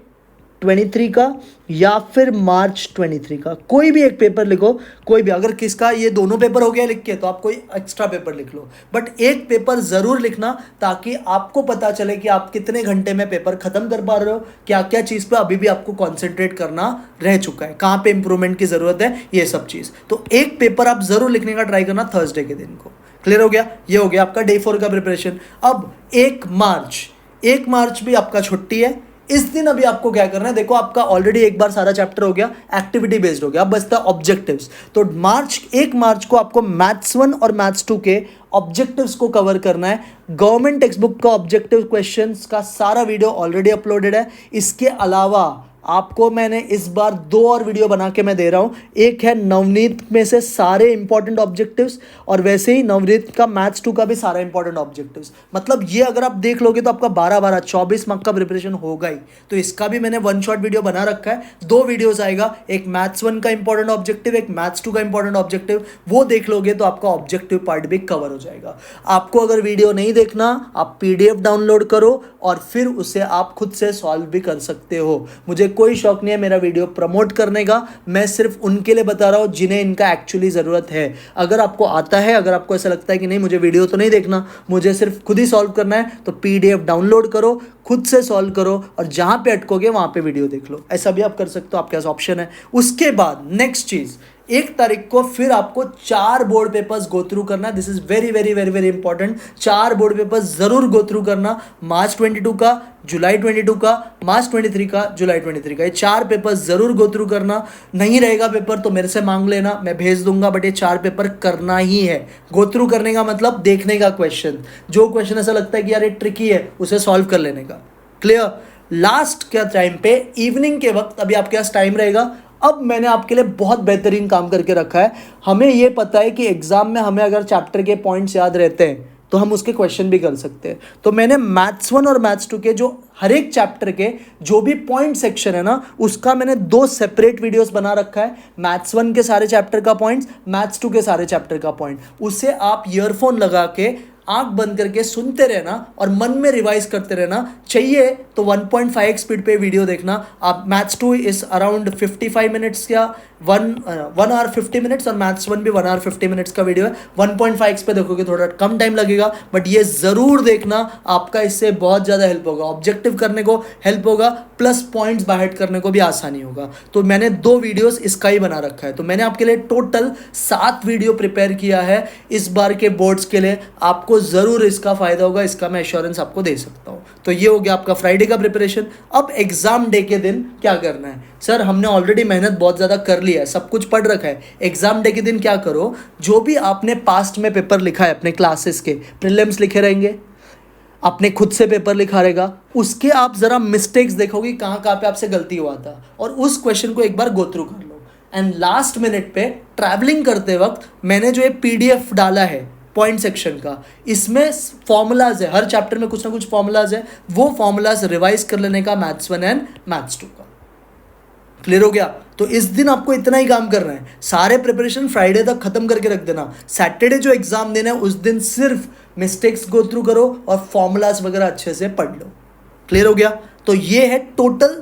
23 का या फिर मार्च 23 का। कोई भी एक पेपर लिखो, कोई भी। अगर किसका ये दोनों पेपर हो गया लिख के, तो आप कोई एक्स्ट्रा पेपर लिख लो, बट एक पेपर ज़रूर लिखना, ताकि आपको पता चले कि आप कितने घंटे में पेपर ख़त्म कर पा रहे हो, क्या क्या चीज़ पे अभी भी आपको कॉन्सेंट्रेट करना रह चुका है, कहाँ पे इंप्रूवमेंट की ज़रूरत है, ये सब चीज़। तो एक पेपर आप ज़रूर लिखने का ट्राई करना थर्सडे के दिन को। क्लियर हो गया? ये हो गया आपका डे 4 का प्रिपरेशन। अब 1 मार्च भी आपका छुट्टी है। इस दिन अभी आपको क्या करना है, देखो आपका ऑलरेडी एक बार सारा चैप्टर हो गया, एक्टिविटी बेस्ड हो गया, अब बचता है ऑब्जेक्टिव्स। तो 1 मार्च को आपको मैथ्स 1 और मैथ्स 2 के ऑब्जेक्टिव्स को कवर करना है। गवर्नमेंट टेक्स्ट बुक का ऑब्जेक्टिव क्वेश्चंस का सारा वीडियो ऑलरेडी अपलोडेड है। इसके अलावा आपको मैंने इस बार 2 और वीडियो बना के मैं दे रहा हूँ। एक है नवनीत में से सारे इंपॉर्टेंट ऑब्जेक्टिव्स, और वैसे ही नवनीत का मैथ्स 2 का भी सारा इंपॉर्टेंट ऑब्जेक्टिव्स। मतलब ये अगर आप देख लोगे तो आपका 12-12 24 मार्क का प्रिपरेशन होगा ही। तो इसका भी मैंने 1 शॉट वीडियो बना रखा है। 2 वीडियोस आएगा, एक मैथ्स 1 का इंपॉर्टेंट ऑब्जेक्टिव, एक मैथ्स 2 का इंपॉर्टेंट ऑब्जेक्टिव। वो देख लोगे तो आपका ऑब्जेक्टिव पार्ट भी कवर हो जाएगा। आपको अगर वीडियो नहीं देखना, आप PDF डाउनलोड करो और फिर उसे आप खुद से सॉल्व भी कर सकते हो। मुझे कोई शौक नहीं है मेरा वीडियो प्रमोट करने का, मैं सिर्फ उनके लिए बता रहा हूँ जिन्हें इनका एक्चुअली ज़रूरत है। अगर आपको आता है, अगर आपको ऐसा लगता है कि नहीं मुझे वीडियो तो नहीं देखना, मुझे सिर्फ खुद ही सॉल्व करना है, तो PDF डाउनलोड करो, खुद से सॉल्व करो, और जहाँ पे अटकोगे वहाँ पे वीडियो देख लो। ऐसा भी आप कर सकते हो, आपके पास ऑप्शन है। उसके बाद नेक्स्ट चीज़, 1 तारीख को फिर आपको 4 बोर्ड पेपर्स गो थ्रू करना। This is very very very very important. 4 board papers जरूर गो थ्रू करना। मार्च 22 का, जुलाई 22 का, मार्च 23 का, जुलाई 23 का, ये 4 पेपर्स जरूर गो थ्रू करना। नहीं रहेगा पेपर तो मेरे से मांग लेना, मैं भेज दूंगा, बट ये 4 पेपर करना ही है। गो थ्रू करने का मतलब देखने का क्वेश्चन, जो क्वेश्चन ऐसा लगता है कि यार ये ट्रिकी है, उसे सॉल्व कर लेने का। क्लियर? लास्ट क्या टाइम पे, इवनिंग के वक्त, अभी आपके पास टाइम रहेगा। अब मैंने आपके लिए बहुत बेहतरीन काम करके रखा है। हमें ये पता है कि एग्जाम में हमें अगर चैप्टर के पॉइंट्स याद रहते हैं तो हम उसके क्वेश्चन भी कर सकते हैं। तो मैंने मैथ्स 1 और मैथ्स 2 के जो हर एक चैप्टर के जो भी पॉइंट सेक्शन है ना, उसका मैंने 2 सेपरेट वीडियोस बना रखा है। मैथ्स 1 के सारे चैप्टर का पॉइंट्स, मैथ्स 2 के सारे चैप्टर का पॉइंट। उसे आप ईयरफोन लगा के आंख बंद करके सुनते रहना और मन में रिवाइज करते रहना। चाहिए तो 1.5x स्पीड पे वीडियो देखना। आप मैथ्स 2 इज अराउंड 55 मिनट्स या 1 आवर 50 मिनट्स, और मैथ्स 1 भी 1 आवर 50 मिनट्स का वीडियो है। 1.5x पे देखोगे थोड़ा कम टाइम लगेगा, बट ये ज़रूर देखना, आपका इससे बहुत ज़्यादा हेल्प होगा। ऑब्जेक्टिव करने को हेल्प होगा, प्लस पॉइंट्स बाय हार्ट करने को भी आसानी होगा। तो मैंने 2 वीडियोस इसका ही बना रखा है। तो मैंने आपके लिए टोटल 7 वीडियो प्रिपेयर किया है इस बार के बोर्ड्स के लिए। आपको आपको ज़रूर इसका फ़ायदा होगा, इसका मैं एश्योरेंस आपको दे सकता हूँ। तो ये हो गया आपका फ्राइडे का प्रिपरेशन। अब एग्ज़ाम डे के दिन क्या करना है? सर हमने ऑलरेडी मेहनत बहुत ज़्यादा कर लिया है, सब कुछ पढ़ रखा है, एग्ज़ाम डे के दिन क्या करो, जो भी आपने पास्ट में पेपर लिखा है अपने क्लासेस के, प्रीलिम्स लिखे रहेंगे, आपने खुद से पेपर लिखा रहेगा, उसके आप ज़रा मिस्टेक्स देखोगे कहाँ कहाँ पे आपसे गलती हुआ था, और उस क्वेश्चन को एक बार गो थ्रू कर लो। एंड लास्ट मिनट पे ट्रैवलिंग करते वक्त मैंने जो ये PDF डाला है पॉइंट सेक्शन का, इसमें फॉर्मूलाज है, हर चैप्टर में कुछ ना कुछ फॉर्मूलाज है, वो फॉर्मूलाज रिवाइज कर लेने का मैथ्स 1 एंड मैथ्स 2 का। क्लियर हो गया? तो इस दिन आपको इतना ही काम करना है, सारे प्रिपरेशन फ्राइडे तक खत्म करके रख देना। सैटरडे जो एग्जाम देना है उस दिन सिर्फ मिस्टेक्स गो थ्रू करो और फॉर्मूलाज वगैरह अच्छे से पढ़ लो। क्लियर हो गया? तो ये है टोटल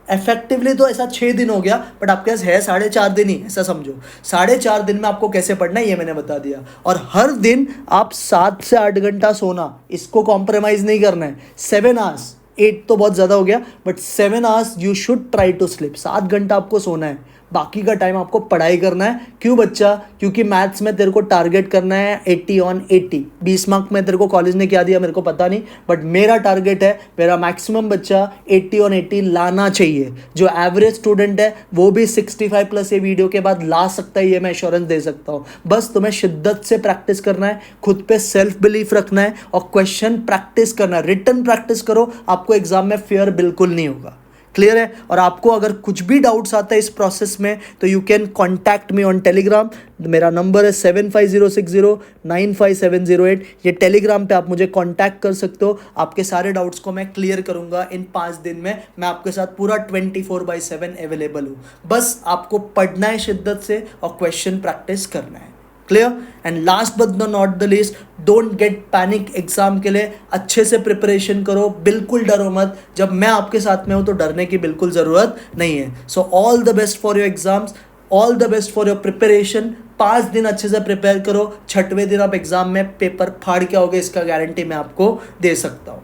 इफेक्टिवली तो ऐसा 6 दिन हो गया, बट आपके पास है 4.5 दिन ही, ऐसा समझो। 4.5 दिन में आपको कैसे पढ़ना है ये मैंने बता दिया। और हर दिन आप 7 से 8 घंटा सोना, इसको कॉम्प्रोमाइज़ नहीं करना है। 7 आवर्स, 8 तो बहुत ज़्यादा हो गया, but 7 hours you should try to sleep. 7 घंटा आपको सोना है, बाकी का टाइम आपको पढ़ाई करना है। क्यों बच्चा? क्योंकि मैथ्स में तेरे को टारगेट करना है 80 ऑन 80। 20 मार्क में तेरे को कॉलेज ने क्या दिया मेरे को पता नहीं, बट मेरा टारगेट है, मेरा मैक्सिमम बच्चा 80 ऑन 80 लाना चाहिए। जो एवरेज स्टूडेंट है वो भी 65 प्लस ये वीडियो के बाद ला सकता है, ये मैं एश्योरेंस दे सकता हूँ। बस तुम्हें शिद्दत से प्रैक्टिस करना है, खुद पे सेल्फ बिलीफ रखना है और क्वेश्चन प्रैक्टिस करना है। रिटन प्रैक्टिस करो, आपको एग्जाम में फियर बिल्कुल नहीं होगा। क्लियर है? और आपको अगर कुछ भी डाउट्स आता है इस प्रोसेस में तो you can contact me on Telegram. मेरा नंबर है 7506095708। ये टेलीग्राम पे आप मुझे कॉन्टैक्ट कर सकते हो। आपके सारे डाउट्स को मैं क्लियर करूंगा इन 5 दिन में। मैं आपके साथ पूरा 24/7 अवेलेबल हूँ। बस आपको पढ़ना है शिद्दत से और क्वेश्चन प्रैक्टिस करना है। Clear? And last but not the least, don't get panic. Exam के लिए अच्छे से प्रिपरेशन करो, बिल्कुल डरो मत। जब मैं आपके साथ में हूं तो डरने की बिल्कुल ज़रूरत नहीं है। So all the best for your exams, all the best for your preparation. 5 दिन अच्छे से प्रिपेयर करो, 6वें दिन आप एग्जाम में पेपर फाड़ के आओगे, इसका गारंटी मैं आपको दे सकता हूँ।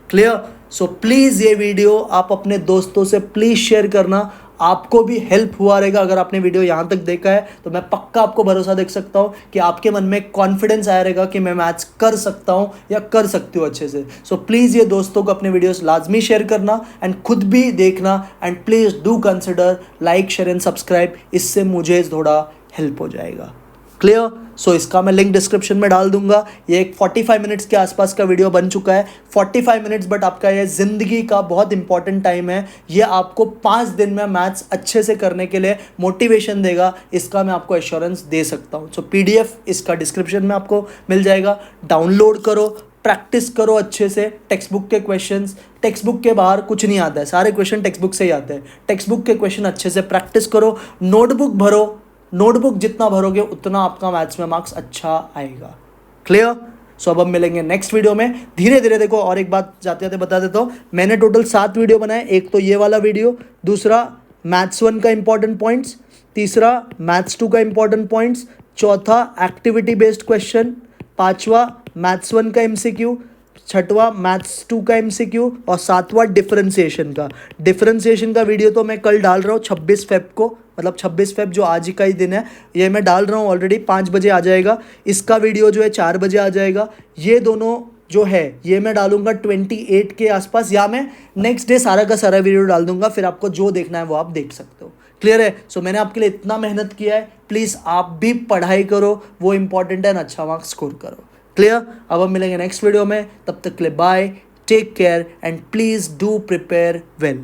क्लियर? सो प्लीज़ ये वीडियो आप अपने दोस्तों से प्लीज़ शेयर करना, आपको भी हेल्प हुआ रहेगा। अगर आपने वीडियो यहाँ तक देखा है तो मैं पक्का आपको भरोसा देख सकता हूँ कि आपके मन में कॉन्फिडेंस आया रहेगा कि मैं मैथ्स कर सकता हूँ या कर सकती हूँ अच्छे से। सो प्लीज़ ये दोस्तों को अपने वीडियोस लाजमी शेयर करना एंड खुद भी देखना। And please do consider like, share and subscribe, इससे मुझे थोड़ा हेल्प हो जाएगा। क्लियर? सो इसका मैं लिंक डिस्क्रिप्शन में डाल दूंगा। ये एक 45 मिनट्स के आसपास का वीडियो बन चुका है। 45 मिनट्स, बट आपका ये ज़िंदगी का बहुत इंपॉर्टेंट टाइम है। ये आपको 5 दिन में मैथ्स अच्छे से करने के लिए मोटिवेशन देगा, इसका मैं आपको एश्योरेंस दे सकता हूँ। सो PDF इसका डिस्क्रिप्शन में आपको मिल जाएगा। डाउनलोड करो, प्रैक्टिस करो अच्छे से। टेक्स्ट बुक के क्वेश्चंस, टेक्स्ट बुक के बाहर कुछ नहीं आता है, सारे क्वेश्चन टेक्स्ट बुक से ही आते हैं। टेक्स्ट बुक के क्वेश्चन अच्छे से प्रैक्टिस करो, नोटबुक भरो। नोटबुक जितना भरोगे उतना आपका मैथ्स में मार्क्स अच्छा आएगा। क्लियर? सो अब हम मिलेंगे नेक्स्ट वीडियो में। धीरे धीरे देखो, और एक बात जाते जाते बता देता हूँ, मैंने टोटल 7 वीडियो बनाए। एक तो ये वाला वीडियो, दूसरा मैथ्स 1 का इंपॉर्टेंट पॉइंट्स, तीसरा मैथ्स 2 का इंपॉर्टेंट पॉइंट्स, चौथा एक्टिविटी बेस्ड क्वेश्चन, 5वां मैथ्स 1 का MCQ, 6वां मैथ्स 2 का MCQ और 7वां डिफरेंशिएशन का। डिफरेंशिएशन का वीडियो तो मैं कल डाल रहा हूँ 26 फेब को, मतलब 26 फेब जो आज का ही दिन है, ये मैं डाल रहा हूँ ऑलरेडी। 5 बजे आ जाएगा। इसका वीडियो जो है 4 बजे आ जाएगा। ये दोनों जो है ये मैं डालूंगा 28 के आसपास, या मैं नेक्स्ट डे सारा का सारा वीडियो डाल दूंगा। फिर आपको जो देखना है वो आप देख सकते हो। क्लियर है? सो मैंने आपके लिए इतना मेहनत किया है, प्लीज़ आप भी पढ़ाई करो, वो इंपॉर्टेंट है, अच्छा मार्क्स स्कोर करो। क्लियर? अब हम मिलेंगे नेक्स्ट वीडियो में, तब तक के लिए bye, take care and please do prepare well.